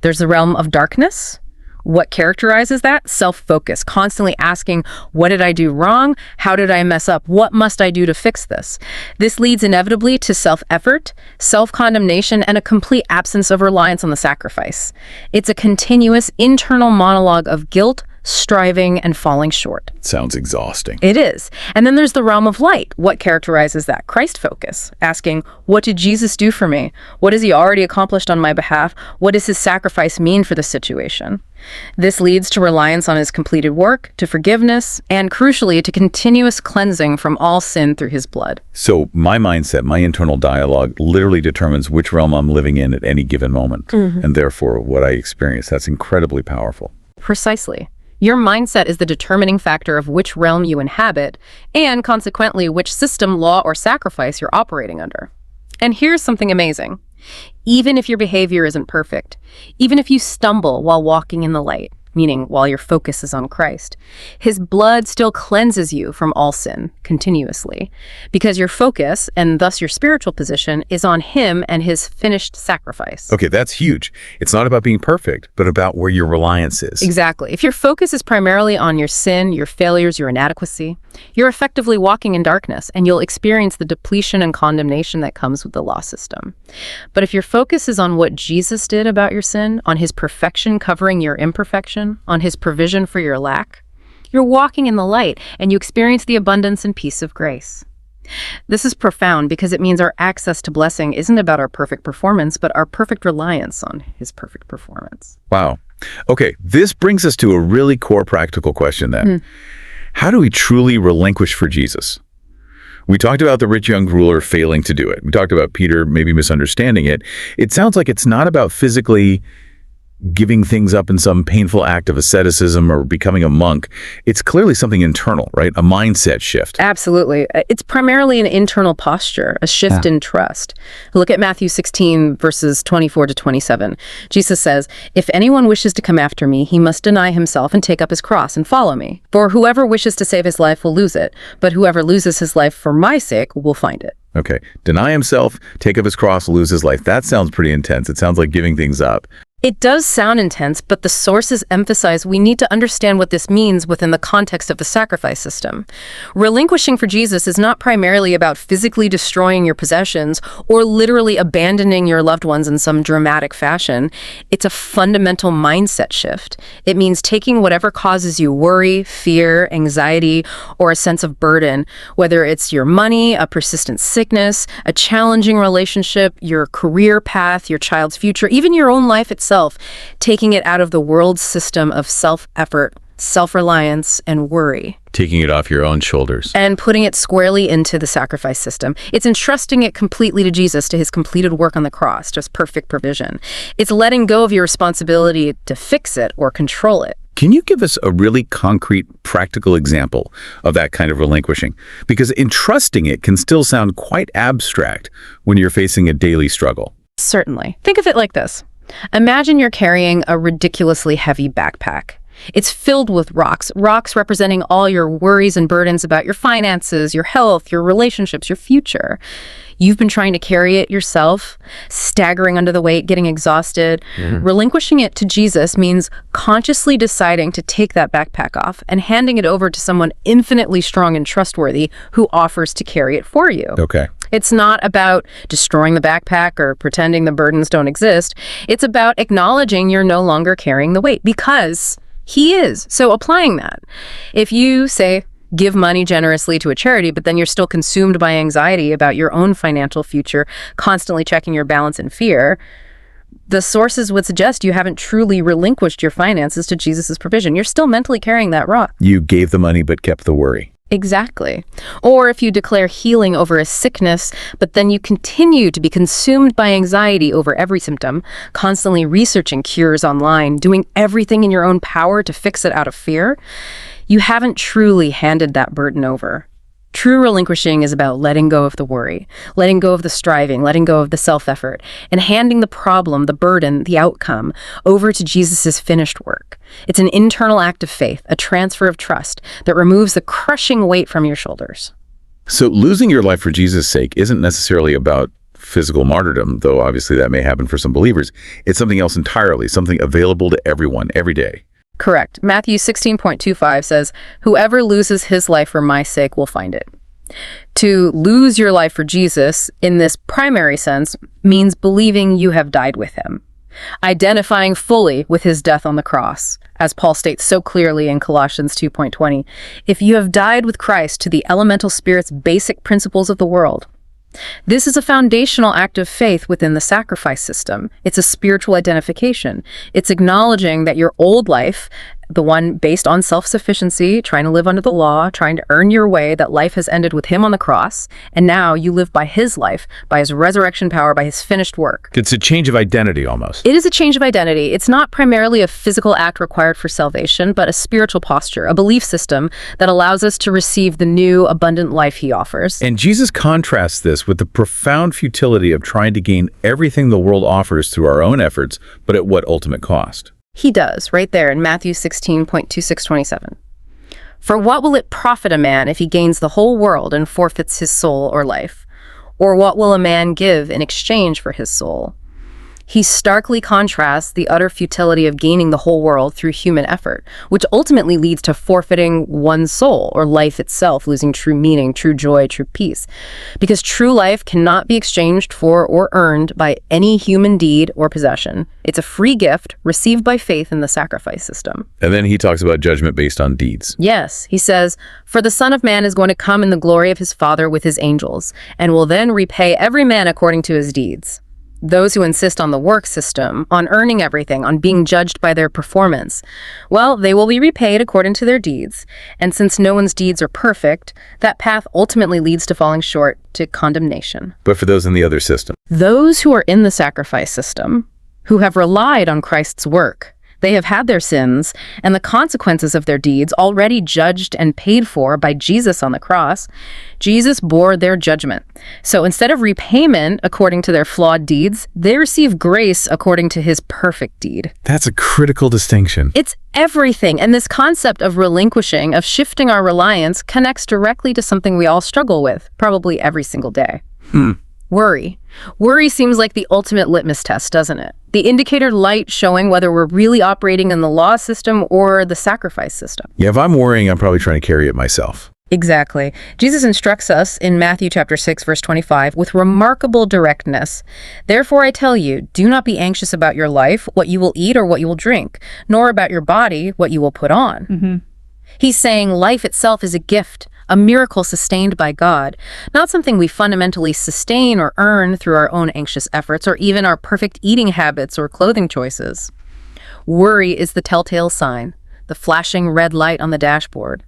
There's the realm of darkness. What characterizes that? Self-focus, constantly asking, what did I do wrong? How did I mess up? What must I do to fix this? This leads inevitably to self-effort, self-condemnation, and a complete absence of reliance on the sacrifice. It's a continuous internal monologue of guilt, striving, and falling short. Sounds exhausting. It is. And then there's the realm of light. What characterizes that? Christ focus, asking, what did Jesus do for me? What has he already accomplished on my behalf? What does his sacrifice mean for the situation? This leads to reliance on his completed work, to forgiveness, and crucially, to continuous cleansing from all sin through his blood. So my mindset, my internal dialogue, literally determines which realm I'm living in at any given moment, and therefore what I experience. That's incredibly powerful. Precisely. Your mindset is the determining factor of which realm you inhabit, and consequently, which system, law, or sacrifice you're operating under. And here's something amazing. Even if your behavior isn't perfect, even if you stumble while walking in the light, meaning while your focus is on Christ, his blood still cleanses you from all sin continuously, because your focus, and thus your spiritual position, is on him and his finished sacrifice. Okay, that's huge. It's not about being perfect, but about where your reliance is. Exactly. If your focus is primarily on your sin, your failures, your inadequacy, you're effectively walking in darkness, and you'll experience the depletion and condemnation that comes with the law system. But if your focus is on what Jesus did about your sin, on his perfection covering your imperfection, on his provision for your lack, you're walking in the light, and you experience the abundance and peace of grace. This is profound because it means our access to blessing isn't about our perfect performance, but our perfect reliance on his perfect performance. Wow. Okay, this brings us to a really core practical question then. How do we truly relinquish for Jesus? We talked about the rich young ruler failing to do it. We talked about Peter maybe misunderstanding it. It sounds like it's not about physically giving things up in some painful act of asceticism or becoming a monk. It's clearly something internal, right? A mindset shift. Absolutely. It's primarily an internal posture, a shift in trust. Look at Matthew 16, verses 24 to 27. Jesus says, if anyone wishes to come after me, he must deny himself and take up his cross and follow me. For whoever wishes to save his life will lose it, but whoever loses his life for my sake will find it. Okay. Deny himself, take up his cross, lose his life. That sounds pretty intense. It sounds like giving things up. It does sound intense, but the sources emphasize we need to understand what this means within the context of the sacrifice system. Relinquishing for Jesus is not primarily about physically destroying your possessions or literally abandoning your loved ones in some dramatic fashion. It's a fundamental mindset shift. It means taking whatever causes you worry, fear, anxiety, or a sense of burden, whether it's your money, a persistent sickness, a challenging relationship, your career path, your child's future, even your own life itself, taking it out of the world's system of self-effort, self-reliance, and worry. Taking it off your own shoulders. And putting it squarely into the sacrifice system. It's entrusting it completely to Jesus, to his completed work on the cross, just perfect provision. It's letting go of your responsibility to fix it or control it. Can you give us a really concrete, practical example of that kind of relinquishing? Because entrusting it can still sound quite abstract when you're facing a daily struggle. Certainly. Think of it like this. Imagine you're carrying a ridiculously heavy backpack. It's filled with rocks representing all your worries and burdens about your finances, your health, your relationships, your future. You've been trying to carry it yourself, staggering under the weight, getting exhausted. Relinquishing it to Jesus means consciously deciding to take that backpack off and handing it over to someone infinitely strong and trustworthy who offers to carry it for you. Okay. It's not about destroying the backpack or pretending the burdens don't exist. It's about acknowledging you're no longer carrying the weight because he is. So applying that. If you say, give money generously to a charity, but then you're still consumed by anxiety about your own financial future, constantly checking your balance in fear, the sources would suggest you haven't truly relinquished your finances to Jesus' provision. You're still mentally carrying that rock. You gave the money but kept the worry. Exactly. Or if you declare healing over a sickness, but then you continue to be consumed by anxiety over every symptom, constantly researching cures online, doing everything in your own power to fix it out of fear, you haven't truly handed that burden over. True relinquishing is about letting go of the worry, letting go of the striving, letting go of the self-effort, and handing the problem, the burden, the outcome, over to Jesus' finished work. It's an internal act of faith, a transfer of trust that removes the crushing weight from your shoulders. So losing your life for Jesus' sake isn't necessarily about physical martyrdom, though obviously that may happen for some believers. It's something else entirely, something available to everyone, every day. Correct. Matthew 16.25 says, "Whoever loses his life for my sake will find it." To lose your life for Jesus, in this primary sense, means believing you have died with him, identifying fully with his death on the cross. As Paul states so clearly in Colossians 2.20, if you have died with Christ to the elemental spirit's basic principles of the world. This is a foundational act of faith within the sacrifice system. It's a spiritual identification. It's acknowledging that your old life, the one based on self-sufficiency, trying to live under the law, trying to earn your way, that life has ended with him on the cross, and now you live by his life, by his resurrection power, by his finished work. It's a change of identity almost. It is a change of identity. It's not primarily a physical act required for salvation, but a spiritual posture, a belief system that allows us to receive the new, abundant life he offers. And Jesus contrasts this with the profound futility of trying to gain everything the world offers through our own efforts, but at what ultimate cost? He does, right there in Matthew 16.26-27. For what will it profit a man if he gains the whole world and forfeits his soul or life? Or what will a man give in exchange for his soul? He starkly contrasts the utter futility of gaining the whole world through human effort, which ultimately leads to forfeiting one's soul or life itself, losing true meaning, true joy, true peace. Because true life cannot be exchanged for or earned by any human deed or possession. It's a free gift received by faith in the sacrifice system. And then he talks about judgment based on deeds. Yes, he says, "For the Son of Man is going to come in the glory of his Father with his angels, and will then repay every man according to his deeds." Those who insist on the work system, on earning everything, on being judged by their performance, well, they will be repaid according to their deeds. And since no one's deeds are perfect, that path ultimately leads to falling short, to condemnation. But for those in the other system? Those who are in the sacrifice system, who have relied on Christ's work, they have had their sins and the consequences of their deeds already judged and paid for by Jesus on the cross. Jesus bore their judgment. So instead of repayment according to their flawed deeds, they receive grace according to his perfect deed. That's a critical distinction. It's everything. And this concept of relinquishing, of shifting our reliance, connects directly to something we all struggle with, probably every single day. Worry. Worry seems like the ultimate litmus test, doesn't it? The indicator light showing whether we're really operating in the law system or the sacrifice system. Yeah, if I'm worrying, I'm probably trying to carry it myself. Exactly. Jesus instructs us in Matthew chapter 6, verse 25, with remarkable directness. Therefore I tell you, do not be anxious about your life, what you will eat or what you will drink, nor about your body, what you will put on. He's saying life itself is a gift, a miracle sustained by God, not something we fundamentally sustain or earn through our own anxious efforts or even our perfect eating habits or clothing choices. Worry is the telltale sign, the flashing red light on the dashboard,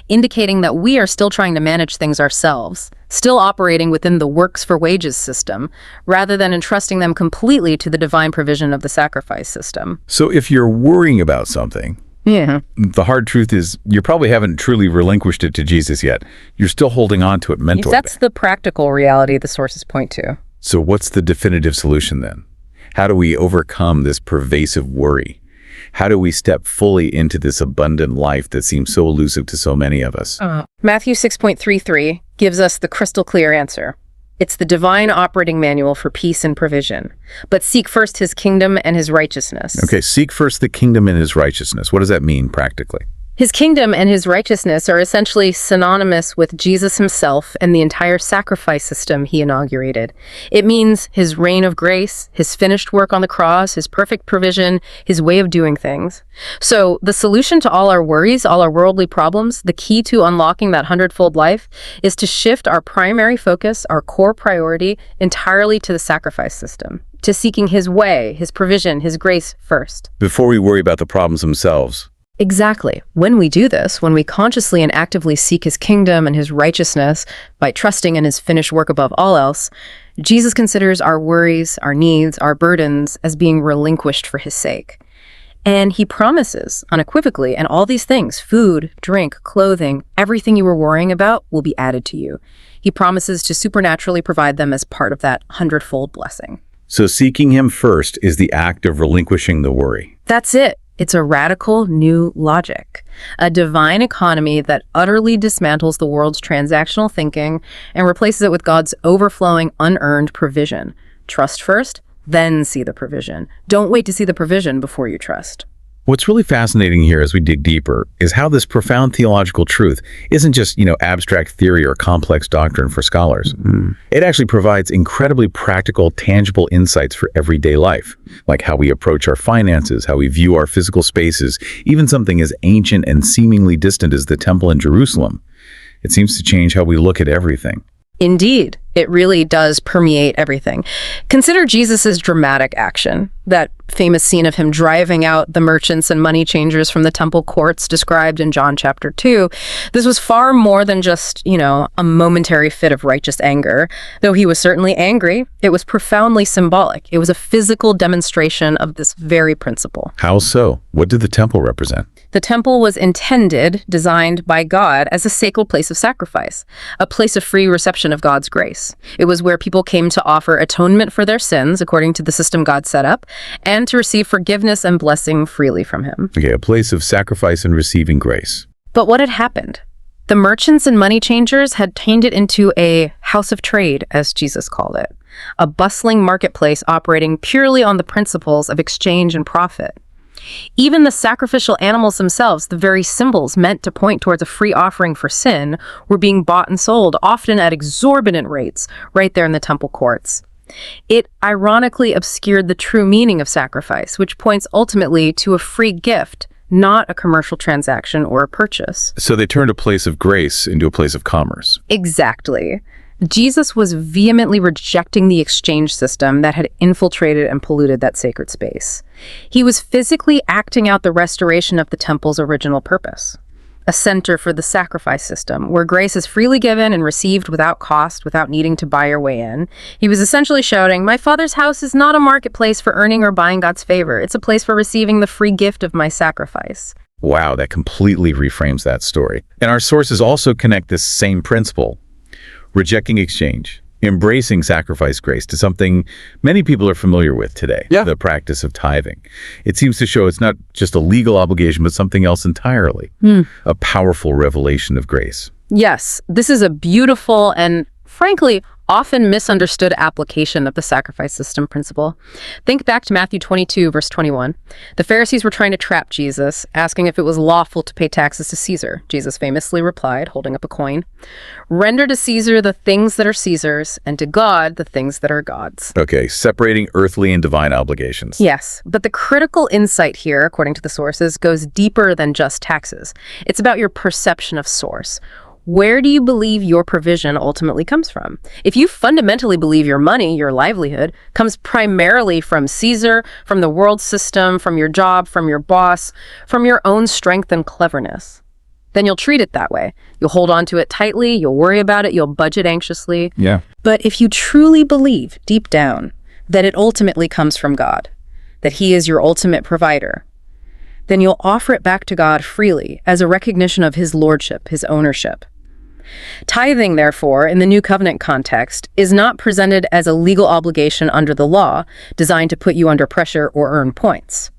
indicating that we are still trying to manage things ourselves, still operating within the works for wages system, rather than entrusting them completely to the divine provision of the sacrifice system. So if you're worrying about something, the hard truth is you probably haven't truly relinquished it to Jesus yet. You're still holding on to it mentally. That's the practical reality the sources point to. So what's the definitive solution then? How do we overcome this pervasive worry? How do we step fully into this abundant life that seems so elusive to so many of us? Matthew 6.33 gives us the crystal clear answer. It's the divine operating manual for peace and provision. But seek first his kingdom and his righteousness. Okay, seek first the kingdom and his righteousness. What does that mean practically? His kingdom and his righteousness are essentially synonymous with Jesus himself and the entire sacrifice system he inaugurated. It means his reign of grace, his finished work on the cross, his perfect provision, his way of doing things. So the solution to all our worries, all our worldly problems, the key to unlocking that hundredfold life is to shift our primary focus, our core priority, entirely to the sacrifice system, to seeking his way, his provision, his grace first. Before we worry about the problems themselves. Exactly. When we do this, when we consciously and actively seek his kingdom and his righteousness by trusting in his finished work above all else, Jesus considers our worries, our needs, our burdens as being relinquished for his sake. And he promises unequivocally, and all these things, food, drink, clothing, everything you were worrying about will be added to you. He promises to supernaturally provide them as part of that hundredfold blessing. So seeking him first is the act of relinquishing the worry. That's it. It's a radical new logic, a divine economy that utterly dismantles the world's transactional thinking and replaces it with God's overflowing, unearned provision. Trust first, then see the provision. Don't wait to see the provision before you trust. What's really fascinating here as we dig deeper is how this profound theological truth isn't just, abstract theory or complex doctrine for scholars. It actually provides incredibly practical, tangible insights for everyday life, like how we approach our finances, how we view our physical spaces, even something as ancient and seemingly distant as the temple in Jerusalem. It seems to change how we look at everything. Indeed, it really does permeate everything. Consider Jesus's dramatic action, that famous scene of him driving out the merchants and money changers from the temple courts described in John chapter 2. This was far more than just, a momentary fit of righteous anger. Though he was certainly angry, it was profoundly symbolic. It was a physical demonstration of this very principle. How so? What did the temple represent? The temple was designed by God as a sacred place of sacrifice, a place of free reception of God's grace. It was where people came to offer atonement for their sins, according to the system God set up, and to receive forgiveness and blessing freely from him. Okay, a place of sacrifice and receiving grace. But what had happened? The merchants and money changers had turned it into a house of trade, as Jesus called it, a bustling marketplace operating purely on the principles of exchange and profit. Even the sacrificial animals themselves, the very symbols meant to point towards a free offering for sin, were being bought and sold, often at exorbitant rates, right there in the temple courts. It ironically obscured the true meaning of sacrifice, which points ultimately to a free gift, not a commercial transaction or a purchase. So they turned a place of grace into a place of commerce. Exactly. Jesus was vehemently rejecting the exchange system that had infiltrated and polluted that sacred space. He was physically acting out the restoration of the temple's original purpose, a center for the sacrifice system, where grace is freely given and received without cost, without needing to buy your way in. He was essentially shouting, "My Father's house is not a marketplace for earning or buying God's favor. It's a place for receiving the free gift of my sacrifice." Wow, that completely reframes that story. And our sources also connect this same principle, rejecting exchange, embracing sacrifice grace, to something many people are familiar with today, the practice of tithing. It seems to show it's not just a legal obligation, but something else entirely, a powerful revelation of grace. Yes, this is a beautiful and, frankly, often misunderstood application of the sacrifice system principle. Think back to Matthew 22, verse 21. The Pharisees were trying to trap Jesus, asking if it was lawful to pay taxes to Caesar. Jesus famously replied, holding up a coin, "Render to Caesar the things that are Caesar's, and to God the things that are God's." Okay, separating earthly and divine obligations. Yes, but the critical insight here, according to the sources, goes deeper than just taxes. It's about your perception of source. Where do you believe your provision ultimately comes from? If you fundamentally believe your money, your livelihood, comes primarily from Caesar, from the world system, from your job, from your boss, from your own strength and cleverness, then you'll treat it that way. You'll hold on to it tightly, you'll worry about it, you'll budget anxiously. Yeah. But if you truly believe, deep down, that it ultimately comes from God, that He is your ultimate provider, then you'll offer it back to God freely as a recognition of His lordship, His ownership. Tithing, therefore, in the New Covenant context, is not presented as a legal obligation under the law designed to put you under pressure or earn points.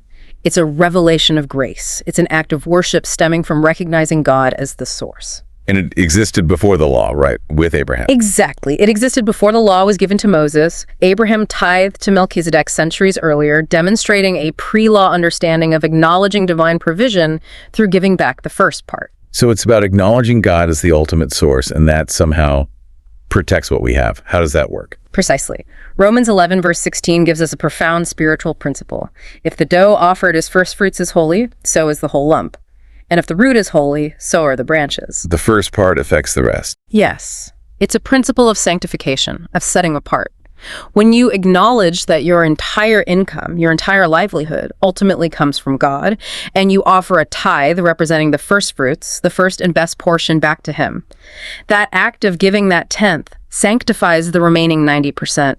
It's a revelation of grace. It's an act of worship stemming from recognizing God as the source. And it existed before the law, right, with Abraham. Exactly. It existed before the law was given to Moses. Abraham tithed to Melchizedek centuries earlier, demonstrating a pre-law understanding of acknowledging divine provision through giving back the first part. So it's about acknowledging God as the ultimate source, and that somehow protects what we have. How does that work? Precisely. Romans 11, verse 16 gives us a profound spiritual principle. If the dough offered as first fruits is holy, so is the whole lump. And if the root is holy, so are the branches. The first part affects the rest. Yes. It's a principle of sanctification, of setting apart. When you acknowledge that your entire income, your entire livelihood, ultimately comes from God, and you offer a tithe representing the first fruits, the first and best portion back to Him, that act of giving that tenth sanctifies the remaining 90%.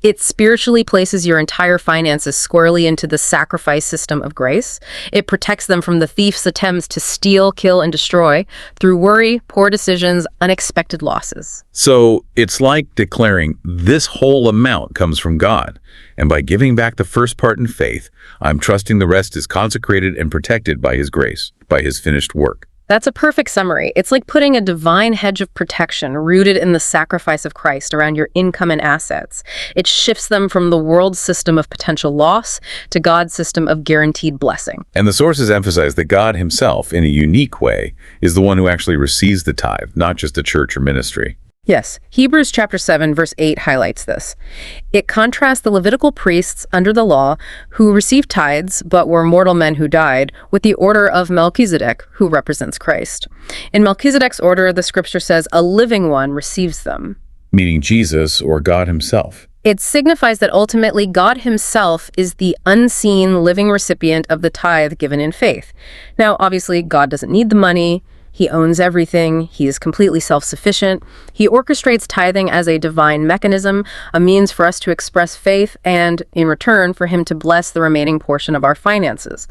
It spiritually places your entire finances squarely into the sacrifice system of grace. It protects them from the thief's attempts to steal, kill, and destroy through worry, poor decisions, unexpected losses. So it's like declaring this whole amount comes from God. And by giving back the first part in faith, I'm trusting the rest is consecrated and protected by His grace, by His finished work. That's a perfect summary. It's like putting a divine hedge of protection rooted in the sacrifice of Christ around your income and assets. It shifts them from the world's system of potential loss to God's system of guaranteed blessing. And the sources emphasize that God Himself, in a unique way, is the one who actually receives the tithe, not just a church or ministry. Yes, Hebrews chapter 7, verse 8 highlights this. It contrasts the Levitical priests under the law who received tithes but were mortal men who died with the order of Melchizedek, who represents Christ. In Melchizedek's order, the scripture says a living one receives them. Meaning Jesus or God Himself. It signifies that ultimately God Himself is the unseen living recipient of the tithe given in faith. Now, obviously, God doesn't need the money. He owns everything. He is completely self-sufficient. He orchestrates tithing as a divine mechanism, a means for us to express faith and, in return, for Him to bless the remaining portion of our finances.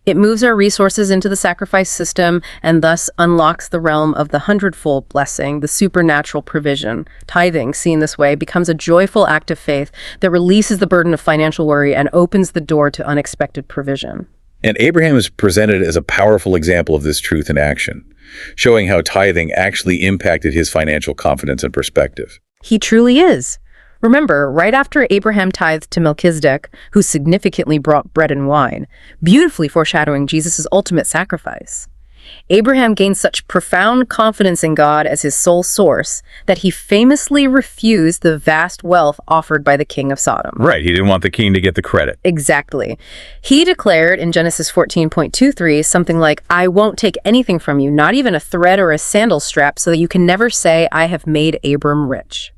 It moves our resources into the sacrifice system and thus unlocks the realm of the hundredfold blessing, the supernatural provision. Tithing, seen this way, becomes a joyful act of faith that releases the burden of financial worry and opens the door to unexpected provision. And Abraham is presented as a powerful example of this truth in action, showing how tithing actually impacted his financial confidence and perspective. He truly is. Remember, right after Abraham tithed to Melchizedek, who significantly brought bread and wine, beautifully foreshadowing Jesus' ultimate sacrifice, Abraham gained such profound confidence in God as his sole source that he famously refused the vast wealth offered by the king of Sodom. Right, he didn't want the king to get the credit. Exactly. He declared in Genesis 14:23 something like, "I won't take anything from you, not even a thread or a sandal strap, so that you can never say, I have made Abram rich."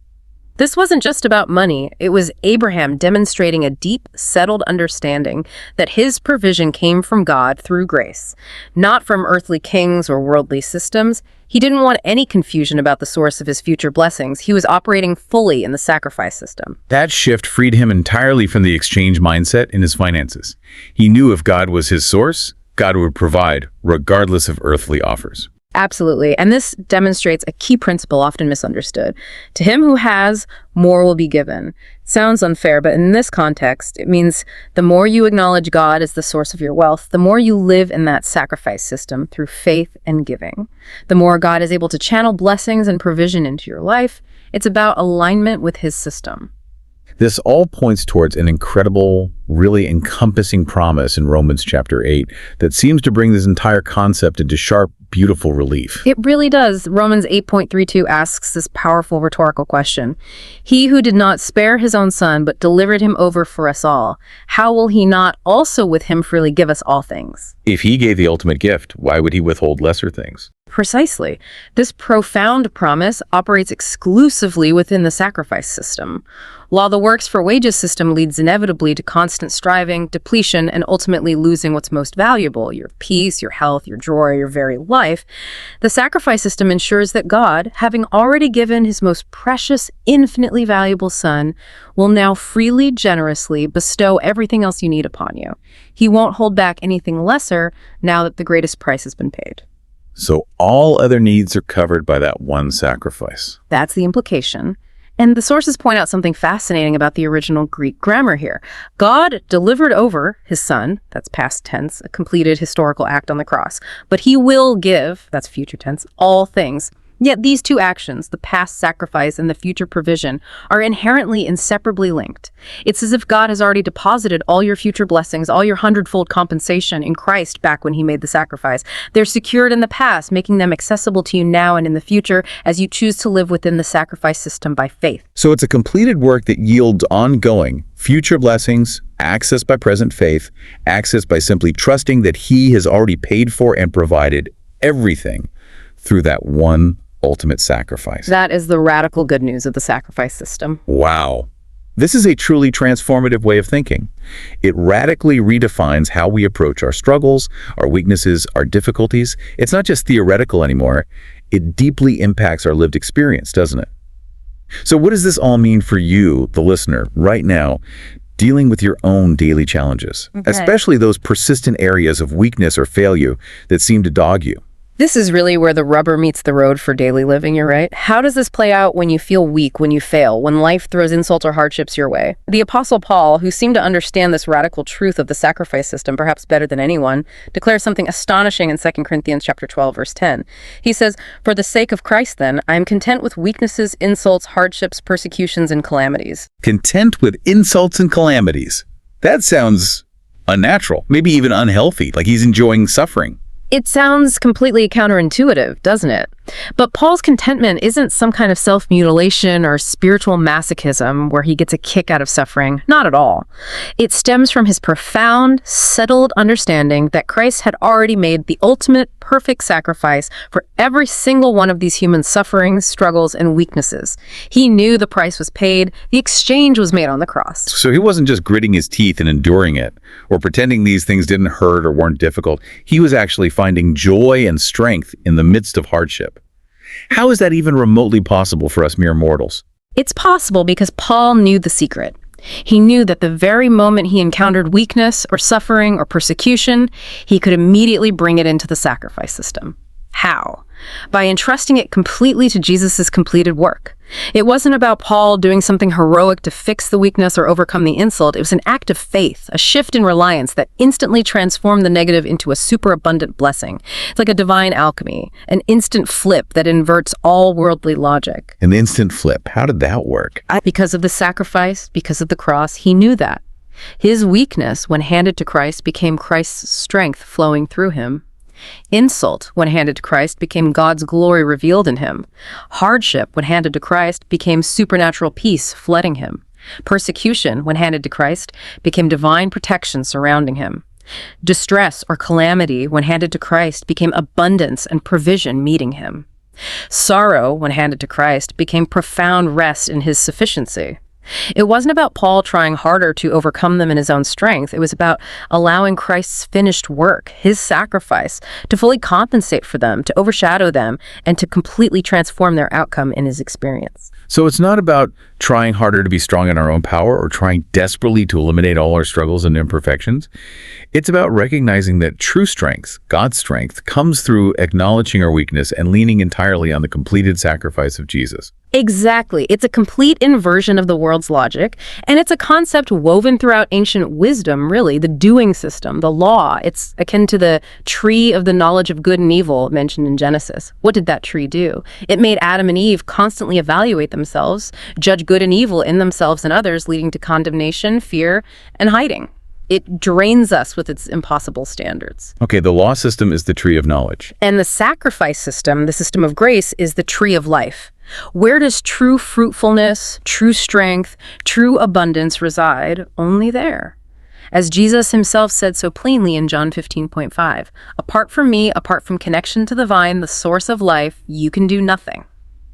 This wasn't just about money. It was Abraham demonstrating a deep, settled understanding that his provision came from God through grace, not from earthly kings or worldly systems. He didn't want any confusion about the source of his future blessings. He was operating fully in the sacrifice system. That shift freed him entirely from the exchange mindset in his finances. He knew if God was his source, God would provide, regardless of earthly offers. Absolutely. And this demonstrates a key principle often misunderstood. To him who has, more will be given. Sounds unfair, but in this context, it means the more you acknowledge God as the source of your wealth, the more you live in that sacrifice system through faith and giving. The more God is able to channel blessings and provision into your life, It's about alignment with his system. This all points towards an incredible, really encompassing promise in Romans chapter 8 that seems to bring this entire concept into sharp, beautiful relief. It really does. Romans 8.32 asks this powerful rhetorical question. He who did not spare his own son, but delivered him over for us all, how will he not also with him freely give us all things? If he gave the ultimate gift, why would he withhold lesser things? Precisely. This profound promise operates exclusively within the sacrifice system. While the works for wages system leads inevitably to constant striving, depletion, and ultimately losing what's most valuable, your peace, your health, your joy, your very life, the sacrifice system ensures that God, having already given his most precious, infinitely valuable son, will now freely, generously bestow everything else you need upon you. He won't hold back anything lesser now that the greatest price has been paid. So all other needs are covered by that one sacrifice. That's the implication. And the sources point out something fascinating about the original Greek grammar here. God delivered over his son, that's past tense, a completed historical act on the cross, but he will give, that's future tense, all things. Yet these two actions, the past sacrifice and the future provision, are inherently inseparably linked. It's as if God has already deposited all your future blessings, all your hundredfold compensation in Christ back when he made the sacrifice. They're secured in the past, making them accessible to you now and in the future as you choose to live within the sacrifice system by faith. So it's a completed work that yields ongoing future blessings, access by present faith, access by simply trusting that he has already paid for and provided everything through that one ultimate sacrifice. That is the radical good news of the sacrifice system. Wow. This is a truly transformative way of thinking. It radically redefines how we approach our struggles, our weaknesses, our difficulties. It's not just theoretical anymore. It deeply impacts our lived experience, doesn't it? So what does this all mean for you, the listener, right now, dealing with your own daily challenges, especially those persistent areas of weakness or failure that seem to dog you? This is really where the rubber meets the road for daily living, you're right. How does this play out when you feel weak, when you fail, when life throws insults or hardships your way? The Apostle Paul, who seemed to understand this radical truth of the sacrifice system perhaps better than anyone, declares something astonishing in 2 Corinthians chapter 12, verse 10. He says, "For the sake of Christ, then, I am content with weaknesses, insults, hardships, persecutions, and calamities." Content with insults and calamities. That sounds unnatural, maybe even unhealthy, like he's enjoying suffering. It sounds completely counterintuitive, doesn't it? But Paul's contentment isn't some kind of self-mutilation or spiritual masochism where he gets a kick out of suffering. Not at all. It stems from his profound, settled understanding that Christ had already made the ultimate, perfect sacrifice for every single one of these human sufferings, struggles, and weaknesses. He knew the price was paid. The exchange was made on the cross. So he wasn't just gritting his teeth and enduring it, or pretending these things didn't hurt or weren't difficult. He was actually finding joy and strength in the midst of hardship. How is that even remotely possible for us mere mortals? It's possible because Paul knew the secret. He knew that the very moment he encountered weakness or suffering or persecution, he could immediately bring it into the sacrifice system. How? By entrusting it completely to Jesus' completed work. It wasn't about Paul doing something heroic to fix the weakness or overcome the insult. It was an act of faith, a shift in reliance that instantly transformed the negative into a superabundant blessing. It's like a divine alchemy, an instant flip that inverts all worldly logic. An instant flip. How did that work? Because of the sacrifice, because of the cross, he knew that. His weakness, when handed to Christ, became Christ's strength flowing through him. Insult, when handed to Christ, became God's glory revealed in him. Hardship, when handed to Christ, became supernatural peace flooding him. Persecution, when handed to Christ, became divine protection surrounding him. Distress or calamity, when handed to Christ, became abundance and provision meeting him. Sorrow, when handed to Christ, became profound rest in his sufficiency. It wasn't about Paul trying harder to overcome them in his own strength. It was about allowing Christ's finished work, his sacrifice, to fully compensate for them, to overshadow them, and to completely transform their outcome in his experience. So it's not about trying harder to be strong in our own power or trying desperately to eliminate all our struggles and imperfections. It's about recognizing that true strength, God's strength, comes through acknowledging our weakness and leaning entirely on the completed sacrifice of Jesus. Exactly. It's a complete inversion of the world's logic, and it's a concept woven throughout ancient wisdom, really, the doing system, the law. It's akin to the tree of the knowledge of good and evil mentioned in Genesis. What did that tree do? It made Adam and Eve constantly evaluate themselves, judge good and evil in themselves and others, leading to condemnation, fear, and hiding. It drains us with its impossible standards. Okay, the law system is the tree of knowledge. And the sacrifice system, the system of grace, is the tree of life. Where does true fruitfulness, true strength, true abundance reside? Only there. As Jesus himself said so plainly in John 15:5, apart from me, apart from connection to the vine, the source of life, you can do nothing.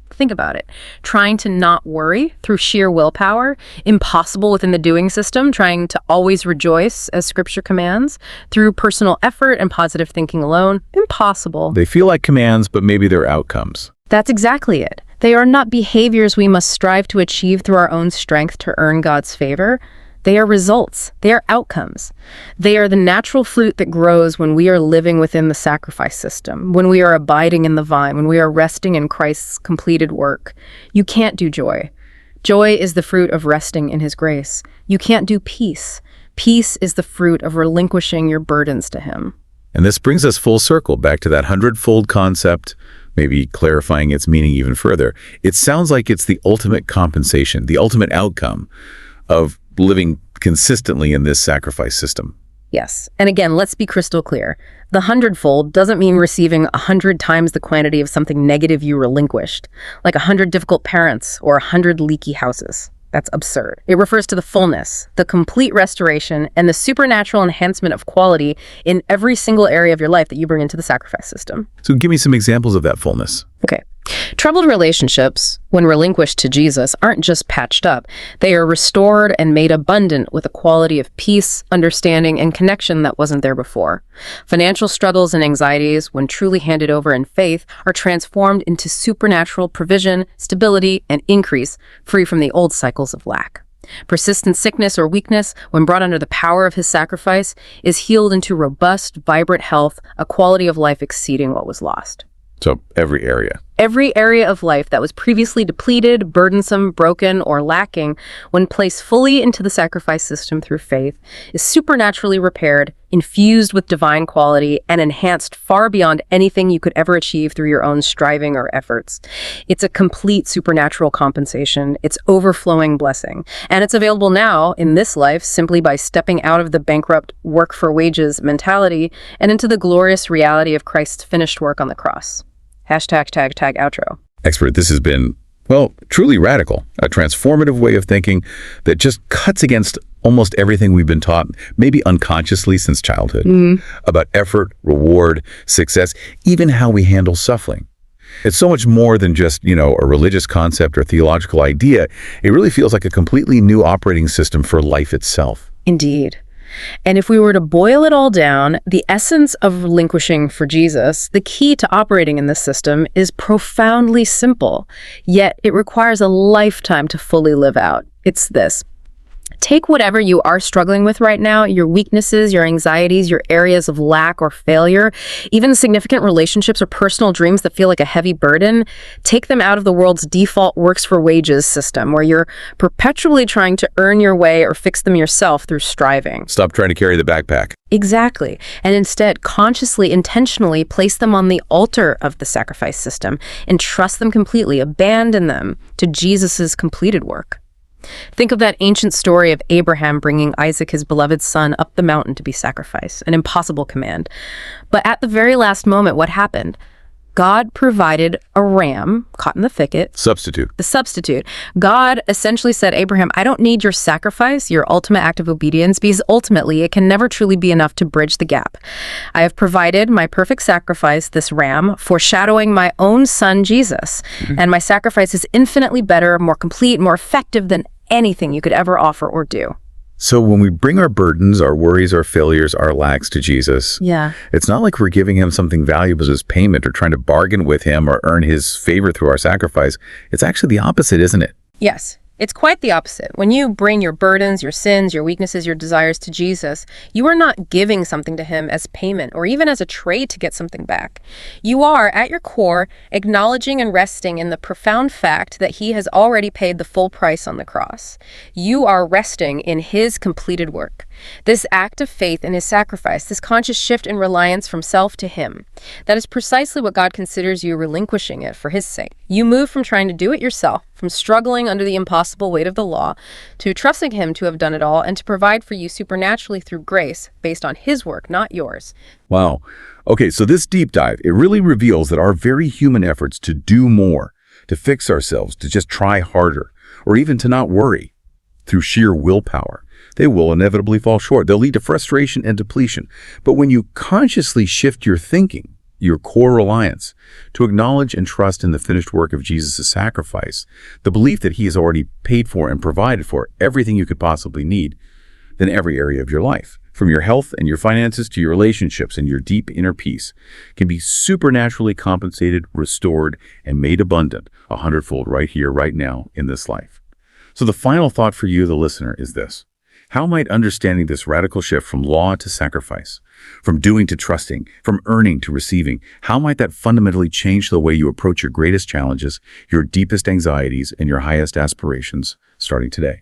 Think about it. Trying to not worry through sheer willpower, impossible within the doing system, trying to always rejoice as scripture commands, through personal effort and positive thinking alone, impossible. They feel like commands, but maybe they're outcomes. That's exactly it. They are not behaviors we must strive to achieve through our own strength to earn God's favor. They are results. They are outcomes. They are the natural fruit that grows when we are living within the sacrifice system, when we are abiding in the vine, when we are resting in Christ's completed work. You can't do joy. Joy is the fruit of resting in his grace. You can't do peace. Peace is the fruit of relinquishing your burdens to him. And this brings us full circle back to that hundredfold concept, maybe clarifying its meaning even further. It sounds like it's the ultimate compensation, the ultimate outcome of living consistently in this sacrifice system. Yes. And again, let's be crystal clear. The hundredfold doesn't mean receiving 100 times the quantity of something negative you relinquished, like 100 difficult parents or 100 leaky houses. That's absurd. It refers to the fullness, the complete restoration, and the supernatural enhancement of quality in every single area of your life that you bring into the sacrifice system. So give me some examples of that fullness. Okay. Troubled relationships, when relinquished to Jesus, aren't just patched up. They are restored and made abundant with a quality of peace, understanding, and connection that wasn't there before. Financial struggles and anxieties, when truly handed over in faith, are transformed into supernatural provision, stability, and increase, free from the old cycles of lack. Persistent sickness or weakness, when brought under the power of his sacrifice, is healed into robust, vibrant health, a quality of life exceeding what was lost. So every area. Every area of life that was previously depleted, burdensome, broken, or lacking, when placed fully into the sacrifice system through faith, is supernaturally repaired, infused with divine quality, and enhanced far beyond anything you could ever achieve through your own striving or efforts. It's a complete supernatural compensation. It's overflowing blessing. And it's available now in this life simply by stepping out of the bankrupt work for wages mentality and into the glorious reality of Christ's finished work on the cross. #outro. Expert, this has been, well, truly radical, a transformative way of thinking that just cuts against almost everything we've been taught, maybe unconsciously since childhood, about effort, reward, success, even how we handle suffering. It's so much more than just, a religious concept or theological idea. It really feels like a completely new operating system for life itself. Indeed. And if we were to boil it all down, the essence of relinquishing for Jesus, the key to operating in this system, is profoundly simple, yet it requires a lifetime to fully live out. It's this. Take whatever you are struggling with right now, your weaknesses, your anxieties, your areas of lack or failure, even significant relationships or personal dreams that feel like a heavy burden. Take them out of the world's default works for wages system, where you're perpetually trying to earn your way or fix them yourself through striving. Stop trying to carry the backpack. Exactly. And instead, consciously, intentionally place them on the altar of the sacrifice system and trust them completely, abandon them to Jesus's completed work. Think of that ancient story of Abraham bringing Isaac, his beloved son, up the mountain to be sacrificed, an impossible command. But at the very last moment, what happened? God provided a ram caught in the thicket. Substitute. The substitute. God essentially said, Abraham, I don't need your sacrifice, your ultimate act of obedience, because ultimately it can never truly be enough to bridge the gap. I have provided my perfect sacrifice, this ram, foreshadowing my own son, Jesus. And my sacrifice is infinitely better, more complete, more effective than anything you could ever offer or do. So when we bring our burdens, our worries, our failures, our lacks to Jesus, it's not like we're giving him something valuable as payment or trying to bargain with him or earn his favor through our sacrifice. It's actually the opposite, isn't it? Yes. It's quite the opposite. When you bring your burdens, your sins, your weaknesses, your desires to Jesus, you are not giving something to him as payment or even as a trade to get something back. You are, at your core, acknowledging and resting in the profound fact that he has already paid the full price on the cross. You are resting in his completed work. This act of faith in his sacrifice, this conscious shift in reliance from self to him, that is precisely what God considers you relinquishing it for his sake. You move from trying to do it yourself, from struggling under the impossible weight of the law, to trusting him to have done it all and to provide for you supernaturally through grace based on his work, not yours. Wow. Okay, so this deep dive, it really reveals that our very human efforts to do more, to fix ourselves, to just try harder, or even to not worry, through sheer willpower, they will inevitably fall short. They'll lead to frustration and depletion. But when you consciously shift your thinking, your core reliance, to acknowledge and trust in the finished work of Jesus' sacrifice, the belief that he has already paid for and provided for everything you could possibly need, then every area of your life, from your health and your finances to your relationships and your deep inner peace, can be supernaturally compensated, restored, and made abundant 100-fold right here, right now, in this life. So the final thought for you, the listener, is this. How might understanding this radical shift from law to sacrifice, from doing to trusting, from earning to receiving, how might that fundamentally change the way you approach your greatest challenges, your deepest anxieties, and your highest aspirations starting today?